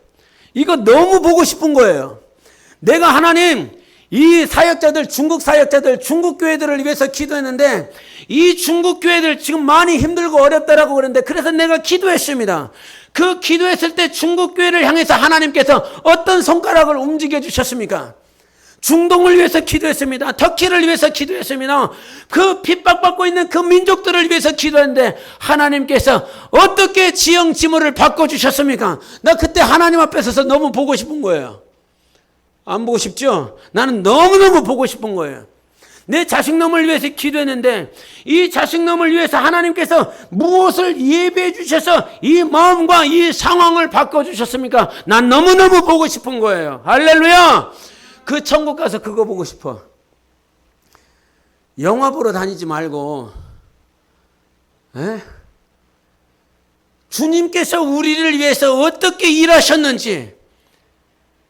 S1: 이거 너무 보고 싶은 거예요. 내가 하나님, 이 사역자들, 중국 사역자들, 중국 교회들을 위해서 기도했는데 이 중국 교회들 지금 많이 힘들고 어렵다라고 그러는데, 그래서 내가 기도했습니다. 그 기도했을 때 중국 교회를 향해서 하나님께서 어떤 손가락을 움직여 주셨습니까? 중동을 위해서 기도했습니다. 터키를 위해서 기도했습니다. 그 핍박받고 있는 그 민족들을 위해서 기도했는데 하나님께서 어떻게 지형 지물을 바꿔주셨습니까? 나 그때 하나님 앞에 서서 너무 보고 싶은 거예요. 안 보고 싶죠? 나는 너무너무 보고 싶은 거예요. 내 자식놈을 위해서 기도했는데 이 자식놈을 위해서 하나님께서 무엇을 예배해 주셔서 이 마음과 이 상황을 바꿔주셨습니까? 난 너무너무 보고 싶은 거예요. 할렐루야! 그 천국 가서 그거 보고 싶어. 영화 보러 다니지 말고 주님께서 우리를 위해서 어떻게 일하셨는지,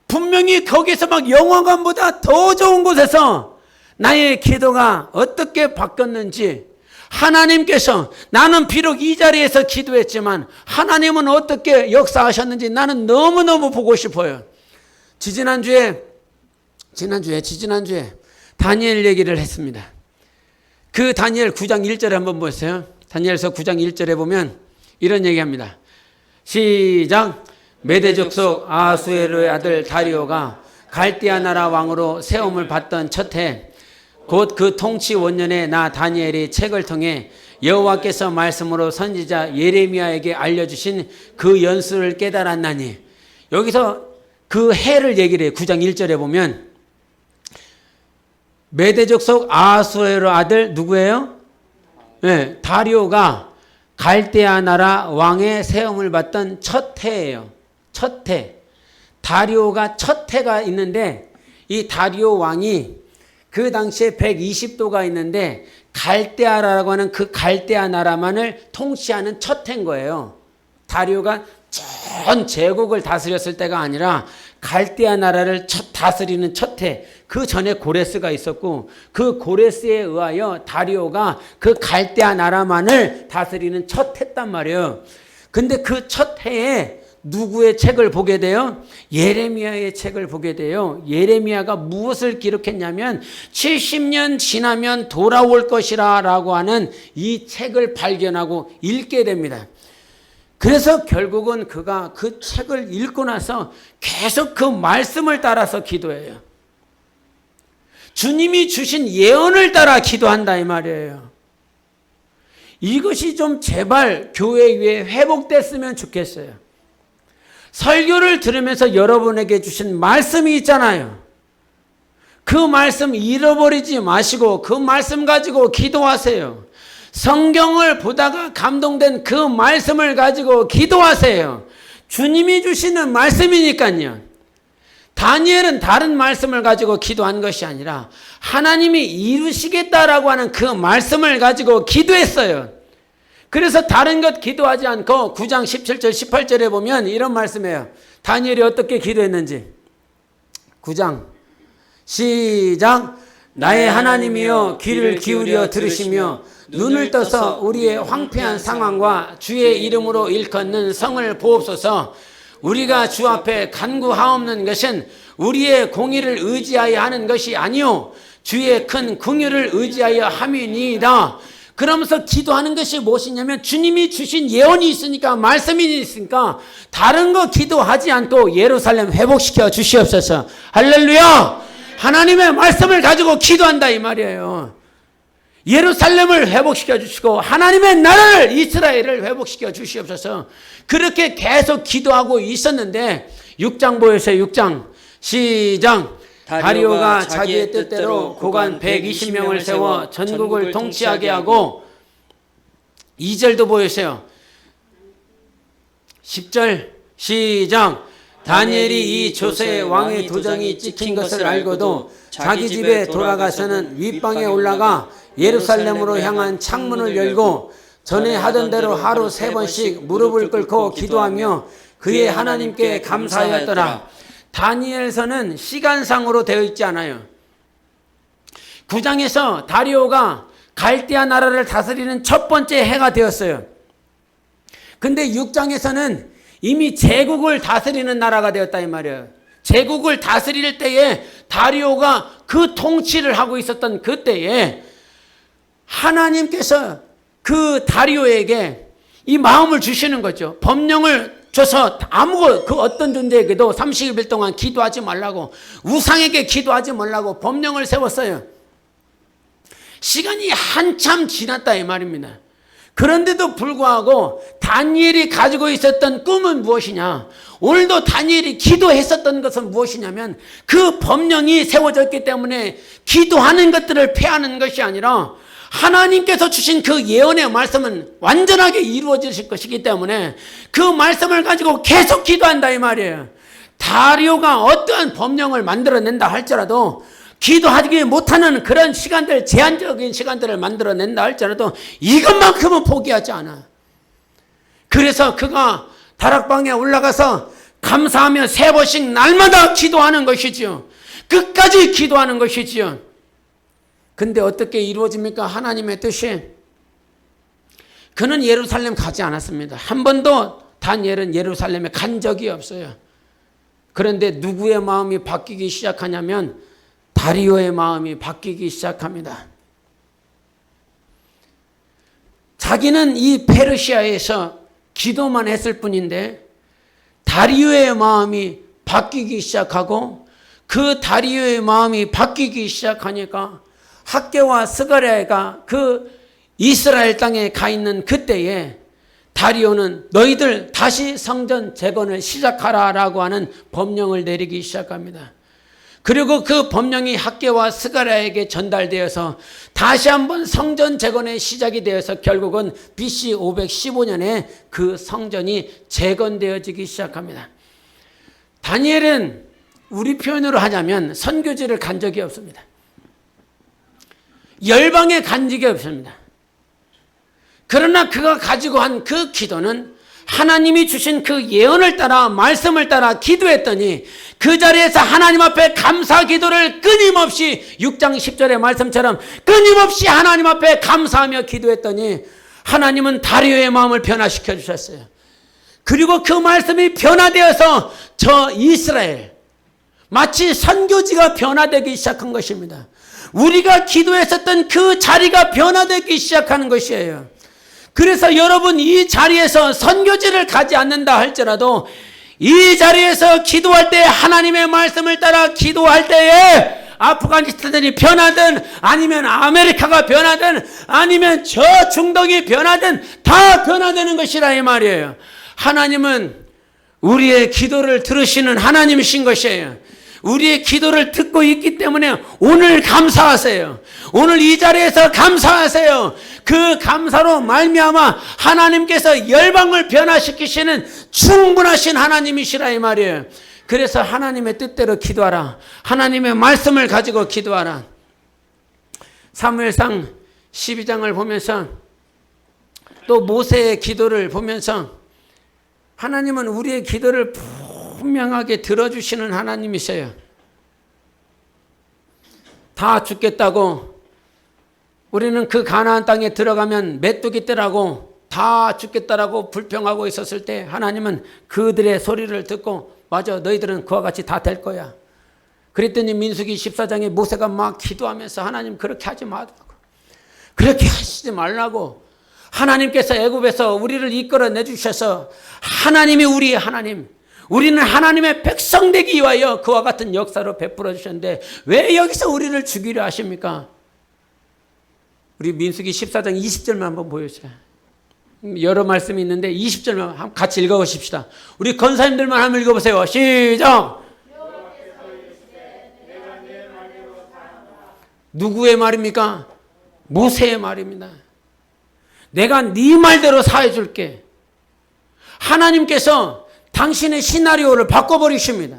S1: 분명히 거기서 막 영화관보다 더 좋은 곳에서 나의 기도가 어떻게 바뀌었는지, 하나님께서, 나는 비록 이 자리에서 기도했지만 하나님은 어떻게 역사하셨는지 나는 너무너무 보고 싶어요. 지지난주에 다니엘 얘기를 했습니다. 그 다니엘 9장 1절에 한번 보세요. 다니엘서 9장 1절에 보면 이런 얘기합니다. 시작. 메대 족속 아수에르의 아들 다리오가 갈대아 나라 왕으로 세움을 받던 첫 해, 곧 그 통치 원년에 나 다니엘이 책을 통해 여호와께서 말씀으로 선지자 예레미야에게 알려주신 그 연수를 깨달았나니, 여기서 그 해를 얘기를 해요. 9장 1절에 보면 메대 족속 아수에르 아들 누구예요? 네, 다리오가 갈대아 나라 왕의 세움을 받던 첫 해예요. 첫 해. 다리오가 첫 해가 있는데, 이 다리오 왕이 그 당시에 120도가 있는데 갈대아라고 하는 그 갈대아 나라만을 통치하는 첫 해인 거예요. 다리오가 전 제국을 다스렸을 때가 아니라 갈대아 나라를 다스리는 첫 해. 그 전에 고레스가 있었고, 그 고레스에 의하여 다리오가 그 갈대아 나라만을 다스리는 첫 해단 말이에요. 근데 그 첫 해에 누구의 책을 보게 돼요? 예레미야의 책을 보게 돼요. 예레미야가 무엇을 기록했냐면 70년 지나면 돌아올 것이라 라고 하는 이 책을 발견하고 읽게 됩니다. 그래서 결국은 그가 그 책을 읽고 나서 계속 그 말씀을 따라서 기도해요. 주님이 주신 예언을 따라 기도한다 이 말이에요. 이것이 좀 제발 교회 위에 회복됐으면 좋겠어요. 설교를 들으면서 여러분에게 주신 말씀이 있잖아요. 그 말씀 잃어버리지 마시고 그 말씀 가지고 기도하세요. 성경을 보다가 감동된 그 말씀을 가지고 기도하세요. 주님이 주시는 말씀이니까요. 다니엘은 다른 말씀을 가지고 기도한 것이 아니라 하나님이 이루시겠다라고 하는 그 말씀을 가지고 기도했어요. 그래서 다른 것 기도하지 않고 9장 17절 18절에 보면 이런 말씀이에요. 다니엘이 어떻게 기도했는지. 9장 시작. 나의 하나님이여 귀를 기울여 들으시며 눈을 떠서 우리의 황폐한 상황과 주의 이름으로 일컫는 성을 보옵소서. 우리가 주 앞에 간구하옵는 것은 우리의 공의를 의지하여 하는 것이 아니요 주의 큰 긍휼을 의지하여 함이니이다. 그러면서 기도하는 것이 무엇이냐면 주님이 주신 예언이 있으니까, 말씀이 있으니까 다른 거 기도하지 않고 예루살렘 회복시켜 주시옵소서. 할렐루야. 하나님의 말씀을 가지고 기도한다 이 말이에요. 예루살렘을 회복시켜 주시고 하나님의 나라를, 이스라엘을 회복시켜 주시옵소서. 그렇게 계속 기도하고 있었는데 6장 보여주세요. 6장 시작. 다리오가 자기의 뜻대로 고관 120명을 세워 전국을 통치하게 하고, 2절도 보여주세요. 10절 시작. 다니엘이 이 조세 왕의 도장이 찍힌 것을 알고도 자기 집에 돌아가서는 윗방에 올라가 예루살렘으로 향한 창문을 열고 전에 하던 대로 하루 3번씩 무릎을 꿇고 기도하며 그의 하나님께 감사하였더라. 다니엘서는 시간상으로 되어 있지 않아요. 9장에서 다리오가 갈대아 나라를 다스리는 첫 번째 해가 되었어요. 근데 6장에서는 이미 제국을 다스리는 나라가 되었다 이 말이에요. 제국을 다스릴 때에 다리오가 그 통치를 하고 있었던 그때에 하나님께서 그 다리오에게 이 마음을 주시는 거죠. 법령을 줘서 그 어떤 존재에게도 30일 동안 기도하지 말라고, 우상에게 기도하지 말라고 법령을 세웠어요. 시간이 한참 지났다 이 말입니다. 그런데도 불구하고 다니엘이 가지고 있었던 꿈은 무엇이냐? 오늘도 다니엘이 기도했었던 것은 무엇이냐면 그 법령이 세워졌기 때문에 기도하는 것들을 패하는 것이 아니라 하나님께서 주신 그 예언의 말씀은 완전하게 이루어질 것이기 때문에 그 말씀을 가지고 계속 기도한다 이 말이에요. 다리오가 어떠한 법령을 만들어낸다 할지라도, 기도하지 못하는 그런 시간들, 제한적인 시간들을 만들어낸다 할지라도 이것만큼은 포기하지 않아. 그래서 그가 다락방에 올라가서 감사하며 3번씩 날마다 기도하는 것이지요. 끝까지 기도하는 것이지요. 근데 어떻게 이루어집니까? 하나님의 뜻이. 그는 예루살렘 가지 않았습니다. 한 번도 다니엘은 예루살렘에 간 적이 없어요. 그런데 누구의 마음이 바뀌기 시작하냐면 다리오의 마음이 바뀌기 시작합니다. 자기는 이 페르시아에서 기도만 했을 뿐인데 다리오의 마음이 바뀌기 시작하고 그 다리오의 마음이 바뀌기 시작하니까 학개와 스가랴가 그 이스라엘 땅에 가 있는 그때에 다리오는 너희들 다시 성전 재건을 시작하라라고 하는 법령을 내리기 시작합니다. 그리고 그 법령이 학개와 스가랴에게 전달되어서 다시 한번 성전 재건의 시작이 되어서 결국은 BC 515년에 그 성전이 재건되어지기 시작합니다. 다니엘은 우리 표현으로 하자면 선교지를 간 적이 없습니다. 열방에 간 적이 없습니다. 그러나 그가 가지고 한 그 기도는 하나님이 주신 그 예언을 따라 말씀을 따라 기도했더니 그 자리에서 하나님 앞에 감사 기도를 끊임없이 6장 10절의 말씀처럼 끊임없이 하나님 앞에 감사하며 기도했더니 하나님은 다리오의 마음을 변화시켜 주셨어요. 그리고 그 말씀이 변화되어서 저 이스라엘 마치 선교지가 변화되기 시작한 것입니다. 우리가 기도했었던 그 자리가 변화되기 시작하는 것이에요. 그래서 여러분 이 자리에서 선교지를 가지 않는다 할지라도 이 자리에서 기도할 때 하나님의 말씀을 따라 기도할 때에 아프가니스탄이 변하든 아니면 아메리카가 변하든 아니면 저 중동이 변하든 다 변화되는 것이라 이 말이에요. 하나님은 우리의 기도를 들으시는 하나님이신 것이에요. 우리의 기도를 듣고 있기 때문에 오늘 감사하세요. 오늘 이 자리에서 감사하세요. 그 감사로 말미암아 하나님께서 열방을 변화시키시는 충분하신 하나님이시라 이 말이에요. 그래서 하나님의 뜻대로 기도하라. 하나님의 말씀을 가지고 기도하라. 사무엘상 12장을 보면서 또 모세의 기도를 보면서 하나님은 우리의 기도를 분명하게 들어주시는 하나님이세요. 다 죽겠다고 우리는 그 가나안 땅에 들어가면 메뚜기 떼라고 다 죽겠다라고 불평하고 있었을 때 하나님은 그들의 소리를 듣고 맞아 너희들은 그와 같이 다 될 거야. 그랬더니 민수기 14장에 모세가 막 기도하면서 하나님 그렇게 하지 말라고 그렇게 하시지 말라고 하나님께서 애굽에서 우리를 이끌어내 주셔서 하나님이 우리의 하나님 우리는 하나님의 백성 되기 위하여 그와 같은 역사로 베풀어 주셨는데 왜 여기서 우리를 죽이려 하십니까? 우리 민수기 14장 20절만 한번 보여주세요. 여러 말씀이 있는데 20절만 같이 읽어보십시다. 우리 권사님들만 한번 읽어보세요. 시작! 누구의 말입니까? 모세의 말입니다. 내가 네 말대로 사해줄게. 하나님께서 당신의 시나리오를 바꿔버리십니다.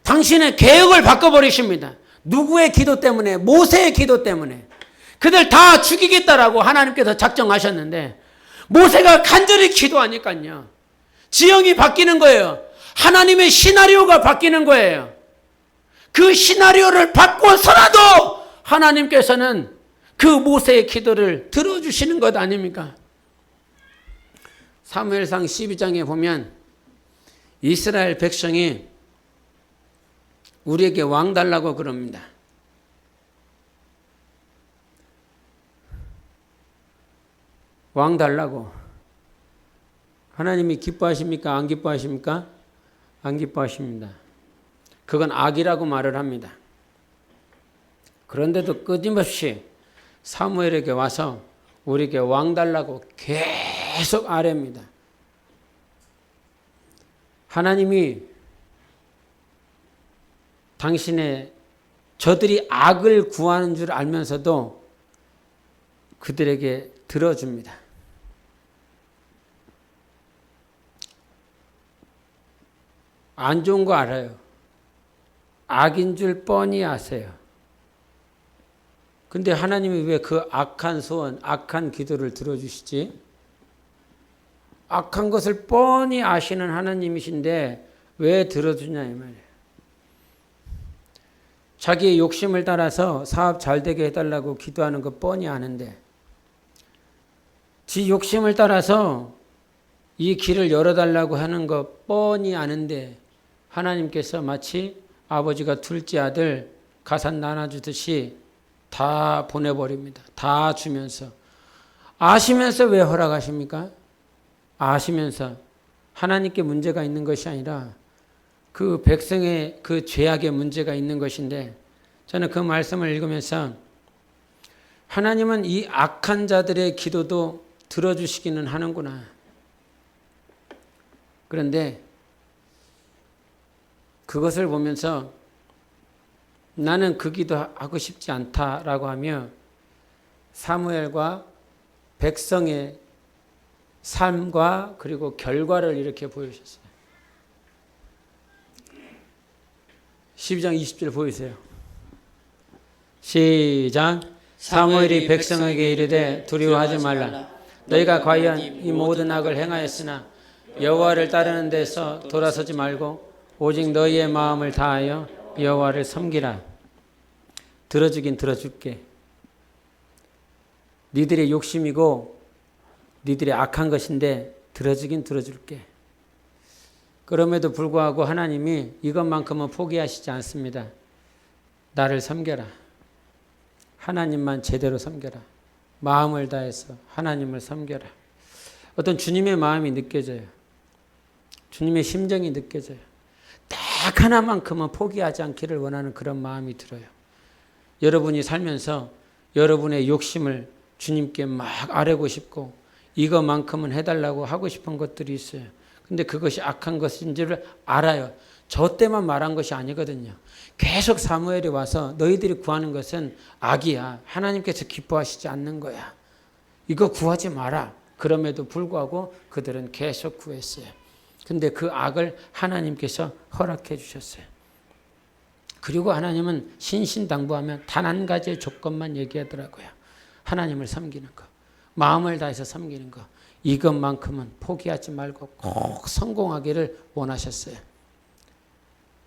S1: 당신의 계획을 바꿔버리십니다. 누구의 기도 때문에? 모세의 기도 때문에. 그들 다 죽이겠다라고 하나님께서 작정하셨는데 모세가 간절히 기도하니까요. 지형이 바뀌는 거예요. 하나님의 시나리오가 바뀌는 거예요. 그 시나리오를 바꿔서라도 하나님께서는 그 모세의 기도를 들어주시는 것 아닙니까? 사무엘상 12장에 보면 이스라엘 백성이 우리에게 왕 달라고 그럽니다. 왕 달라고. 하나님이 기뻐하십니까? 안 기뻐하십니까? 안 기뻐하십니다. 그건 악이라고 말을 합니다. 그런데도 끊임없이 사무엘에게 와서 우리에게 왕 달라고 계속 아뢰입니다. 하나님이 당신의 저들이 악을 구하는 줄 알면서도 그들에게 들어줍니다. 안 좋은 거 알아요. 악인 줄 뻔히 아세요. 근데 하나님이 왜 그 악한 소원, 악한 기도를 들어주시지? 악한 것을 뻔히 아시는 하나님이신데 왜 들어주냐 이 말이에요. 자기의 욕심을 따라서 사업 잘 되게 해달라고 기도하는 거 뻔히 아는데 지 욕심을 따라서 이 길을 열어달라고 하는 거 뻔히 아는데 하나님께서 마치 아버지가 둘째 아들 가산 나눠주듯이 다 보내버립니다. 다 주면서. 아시면서 왜 허락하십니까? 아시면서 하나님께 문제가 있는 것이 아니라 그 백성의 그 죄악의 문제가 있는 것인데 저는 그 말씀을 읽으면서 하나님은 이 악한 자들의 기도도 들어주시기는 하는구나. 그런데 그것을 보면서 나는 그 기도하고 싶지 않다라고 하며 사무엘과 백성의 삶과 그리고 결과를 이렇게 보여주셨어요. 12장 20절 보이세요. 시작. 사무엘이 백성에게 이르되 두려워하지 말라. 너희가 과연 이 모든 악을 행하였으나 여호와를 따르는 데서 돌아서지 말고 오직 너희의 마음을 다하여 여호와를 섬기라. 들어주긴 들어줄게. 니들의 욕심이고 니들의 악한 것인데 들어주긴 들어줄게. 그럼에도 불구하고 하나님이 이것만큼은 포기하시지 않습니다. 나를 섬겨라. 하나님만 제대로 섬겨라. 마음을 다해서 하나님을 섬겨라. 어떤 주님의 마음이 느껴져요. 주님의 심정이 느껴져요. 딱 하나만큼은 포기하지 않기를 원하는 그런 마음이 들어요. 여러분이 살면서 여러분의 욕심을 주님께 막 아뢰고 싶고 이것만큼은 해달라고 하고 싶은 것들이 있어요. 근데 그것이 악한 것인지를 알아요. 저 때만 말한 것이 아니거든요. 계속 사무엘이 와서 너희들이 구하는 것은 악이야. 하나님께서 기뻐하시지 않는 거야. 이거 구하지 마라. 그럼에도 불구하고 그들은 계속 구했어요. 근데 그 악을 하나님께서 허락해 주셨어요. 그리고 하나님은 신신당부하면 단 한 가지의 조건만 얘기하더라고요. 하나님을 섬기는 거. 마음을 다해서 섬기는 거. 이것만큼은 포기하지 말고 꼭 성공하기를 원하셨어요.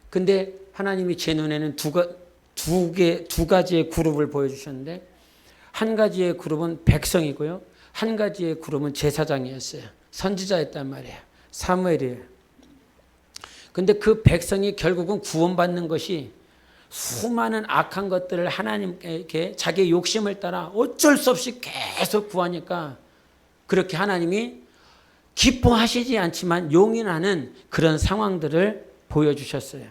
S1: 근데 하나님이 제 눈에는 두 가지의 그룹을 보여주셨는데 한 가지의 그룹은 백성이고요. 한 가지의 그룹은 제사장이었어요. 선지자였단 말이에요. 사무엘이에요. 근데 그 백성이 결국은 구원받는 것이 수많은 악한 것들을 하나님께 자기의 욕심을 따라 어쩔 수 없이 계속 구하니까 그렇게 하나님이 기뻐하시지 않지만 용인하는 그런 상황들을 보여주셨어요.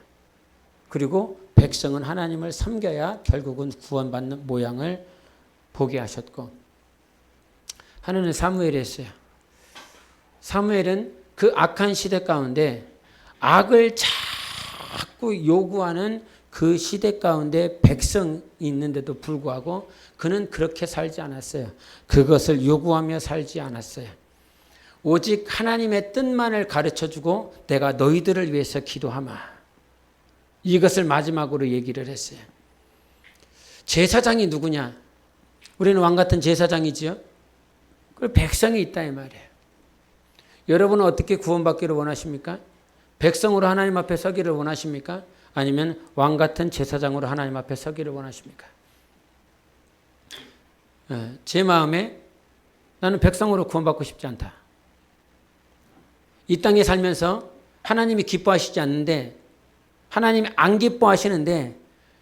S1: 그리고 백성은 하나님을 섬겨야 결국은 구원받는 모양을 보게 하셨고 하나님은 사무엘이 했어요. 사무엘은 그 악한 시대 가운데 악을 자꾸 요구하는 그 시대 가운데 백성이 있는데도 불구하고 그는 그렇게 살지 않았어요. 그것을 요구하며 살지 않았어요. 오직 하나님의 뜻만을 가르쳐주고 내가 너희들을 위해서 기도하마. 이것을 마지막으로 얘기를 했어요. 제사장이 누구냐? 우리는 왕같은 제사장이지요. 그 백성이 있다 이 말이에요. 여러분은 어떻게 구원받기를 원하십니까? 백성으로 하나님 앞에 서기를 원하십니까? 아니면 왕같은 제사장으로 하나님 앞에 서기를 원하십니까? 제 마음에 나는 백성으로 구원받고 싶지 않다. 이 땅에 살면서 하나님이 기뻐하시지 않는데 하나님이 안 기뻐하시는데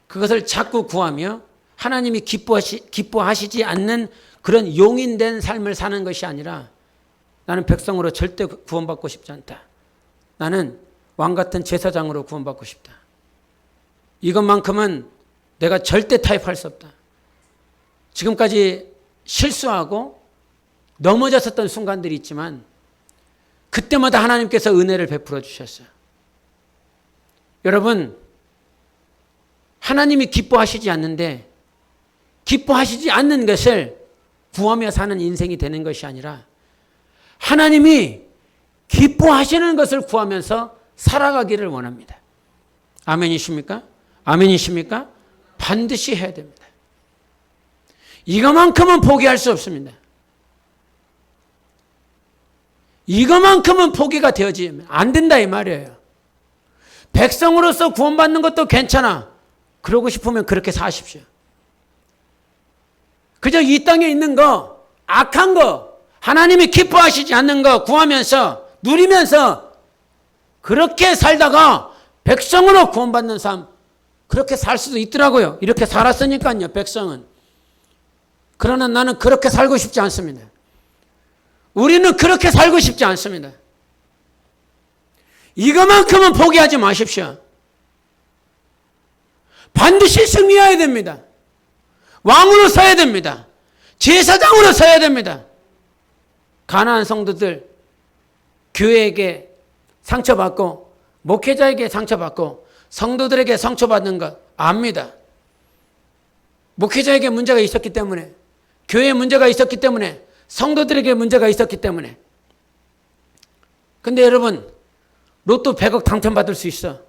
S1: 그것을 자꾸 구하며 하나님이 기뻐하시지 않는 그런 용인된 삶을 사는 것이 아니라 나는 백성으로 절대 구원받고 싶지 않다. 나는 왕같은 제사장으로 구원받고 싶다. 이것만큼은 내가 절대 타협할 수 없다. 지금까지 실수하고 넘어졌었던 순간들이 있지만 그때마다 하나님께서 은혜를 베풀어 주셨어요. 여러분, 하나님이 기뻐하시지 않는데 기뻐하시지 않는 것을 구하며 사는 인생이 되는 것이 아니라 하나님이 기뻐하시는 것을 구하면서 살아가기를 원합니다. 아멘이십니까? 아멘이십니까? 반드시 해야 됩니다. 이것만큼은 포기할 수 없습니다. 이거만큼은 포기가 되어지면 안 된다 이 말이에요. 백성으로서 구원받는 것도 괜찮아. 그러고 싶으면 그렇게 사십시오. 그저 이 땅에 있는 거, 악한 거, 하나님이 기뻐하시지 않는 거 구하면서 누리면서 그렇게 살다가 백성으로 구원받는 삶, 그렇게 살 수도 있더라고요. 이렇게 살았으니까요, 백성은. 그러나 나는 그렇게 살고 싶지 않습니다. 우리는 그렇게 살고 싶지 않습니다. 이것만큼은 포기하지 마십시오. 반드시 승리해야 됩니다. 왕으로 서야 됩니다. 제사장으로 서야 됩니다. 가난한 성도들, 교회에게 상처받고 목회자에게 상처받고 성도들에게 상처받는 것 압니다. 목회자에게 문제가 있었기 때문에, 교회에 문제가 있었기 때문에, 성도들에게 문제가 있었기 때문에. 근데 여러분, 로또 100억 당첨받을 수 있어.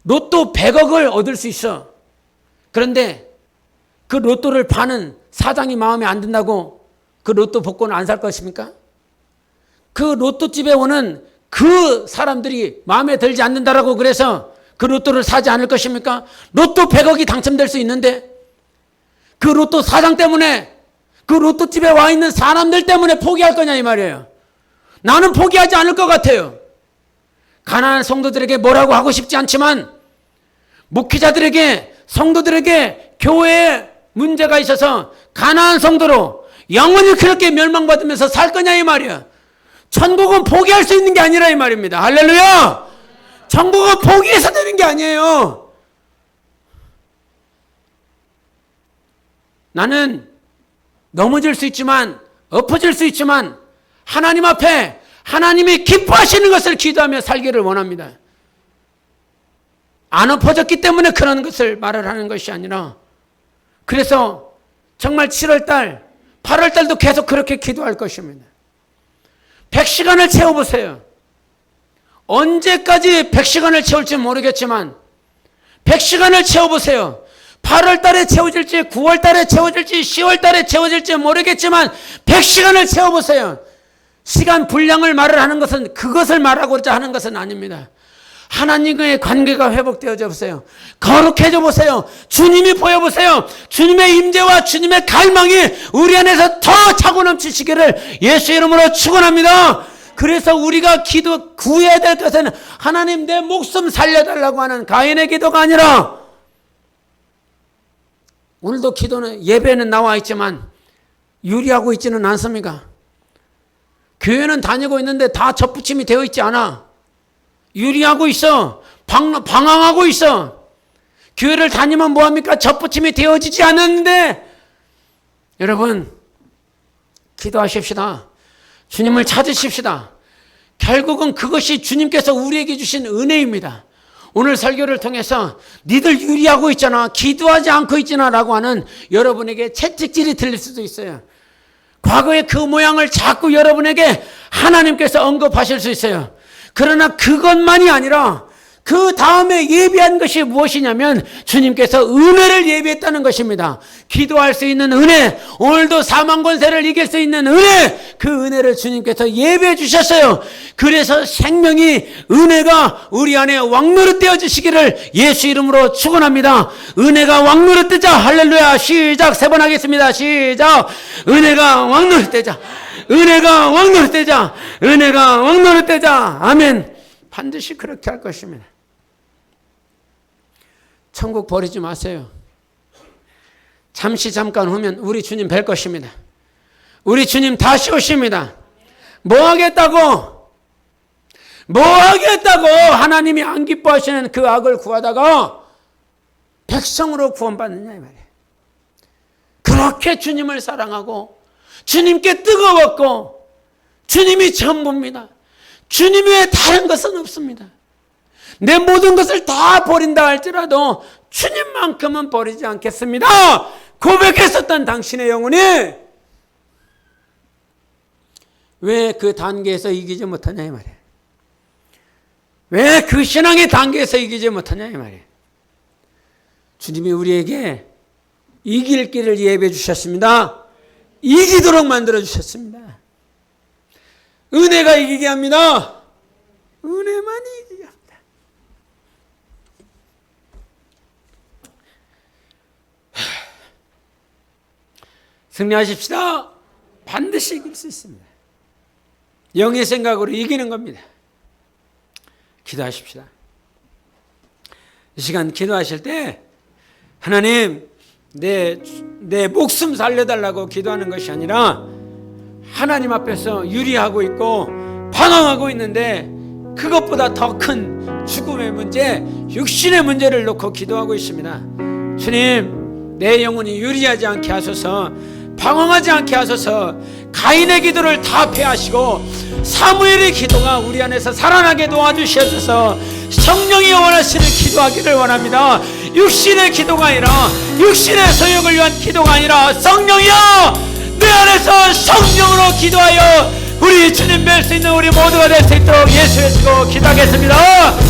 S1: 로또 100억을 얻을 수 있어. 그런데 그 로또를 파는 사장이 마음에 안 든다고 그 로또 복권을 안 살 것입니까? 그 로또집에 오는 그 사람들이 마음에 들지 않는다라고 그래서 그 로또를 사지 않을 것입니까? 로또 100억이 당첨될 수 있는데 그 로또 사장 때문에, 그 로또집에 와 있는 사람들 때문에 포기할 거냐 이 말이에요. 나는 포기하지 않을 것 같아요. 가난한 성도들에게 뭐라고 하고 싶지 않지만 목회자들에게, 성도들에게 교회에 문제가 있어서 가난한 성도로 영원히 그렇게 멸망받으면서 살 거냐 이 말이야. 천국은 포기할 수 있는 게 아니라 이 말입니다. 할렐루야! 천국은 포기해서 되는 게 아니에요. 나는 넘어질 수 있지만, 엎어질 수 있지만 하나님 앞에 하나님이 기뻐하시는 것을 기도하며 살기를 원합니다. 안 엎어졌기 때문에 그런 것을 말을 하는 것이 아니라, 그래서 정말 7월달, 8월달도 계속 그렇게 기도할 것입니다. 100시간을 채워보세요. 언제까지 100시간을 채울지 모르겠지만 100시간을 채워보세요. 8월달에 채워질지 9월달에 채워질지 10월달에 채워질지 모르겠지만 100시간을 채워보세요. 시간 분량을 말을 하는 것은 그것을 말하고자 하는 것은 아닙니다. 하나님과의 관계가 회복되어져 보세요. 거룩해져 보세요. 주님이 보여보세요. 주님의 임재와 주님의 갈망이 우리 안에서 더 차고 넘치시기를 예수 이름으로 축원합니다. 그래서 우리가 구해야 될 것은 하나님 내 목숨 살려달라고 하는 가인의 기도가 아니라, 오늘도 기도는, 예배는 나와 있지만 유리하고 있지는 않습니까? 교회는 다니고 있는데 다 접붙임이 되어 있지 않아. 유리하고 있어. 방황하고 있어. 교회를 다니면 뭐합니까? 접붙임이 되어지지 않았는데, 여러분 기도하십시다. 주님을 찾으십시다. 결국은 그것이 주님께서 우리에게 주신 은혜입니다. 오늘 설교를 통해서 니들 유리하고 있잖아, 기도하지 않고 있잖아 라고 하는 여러분에게 채찍질이 들릴 수도 있어요. 과거의 그 모양을 자꾸 여러분에게 하나님께서 언급하실 수 있어요. 그러나 그것만이 아니라 그 다음에 예비한 것이 무엇이냐면 주님께서 은혜를 예비했다는 것입니다. 기도할 수 있는 은혜, 오늘도 사망 권세를 이길 수 있는 은혜, 그 은혜를 주님께서 예비해 주셨어요. 그래서 생명이, 은혜가 우리 안에 왕노릇 되어지시기를 예수 이름으로 축원합니다. 은혜가 왕노릇 되자. 할렐루야. 시작. 3번 하겠습니다. 시작. 은혜가 왕노릇 되자. 은혜가 왕노릇 되자. 은혜가 왕노릇 되자. 아멘. 반드시 그렇게 할 것입니다. 천국 버리지 마세요. 잠깐 후면 우리 주님 뵐 것입니다. 우리 주님 다시 오십니다. 뭐 하겠다고 하나님이 안 기뻐하시는 그 악을 구하다가 백성으로 구원받느냐 이 말이에요. 그렇게 주님을 사랑하고 주님께 뜨거웠고 주님이 전부입니다. 주님 외에 다른 것은 없습니다. 내 모든 것을 다 버린다 할지라도 주님만큼은 버리지 않겠습니다. 고백했었던 당신의 영혼이 왜 그 단계에서 이기지 못하냐 이 말이에요. 왜 그 신앙의 단계에서 이기지 못하냐 이 말이에요. 주님이 우리에게 이길 길을 예비해 주셨습니다. 이기도록 만들어 주셨습니다. 은혜가 이기게 합니다. 은혜만이 이기게 합니다. 승리하십시다. 반드시 이길 수 있습니다. 영의 생각으로 이기는 겁니다. 기도하십시다. 이 시간 기도하실 때 하나님 내 목숨 살려달라고 기도하는 것이 아니라 하나님 앞에서 유리하고 있고 방황하고 있는데 그것보다 더 큰 죽음의 문제, 육신의 문제를 놓고 기도하고 있습니다. 주님, 내 영혼이 유리하지 않게 하소서, 방황하지 않게 하소서. 가인의 기도를 다 패하시고 사무엘의 기도가 우리 안에서 살아나게 도와주시옵소서. 성령이 원하시는 기도하기를 원합니다. 육신의 기도가 아니라, 육신의 소욕을 위한 기도가 아니라, 성령이여 내 안에서 성령으로 기도하여 우리 주님 뵐 수 있는 우리 모두가 될 수 있도록 예수의 주고 기도하겠습니다.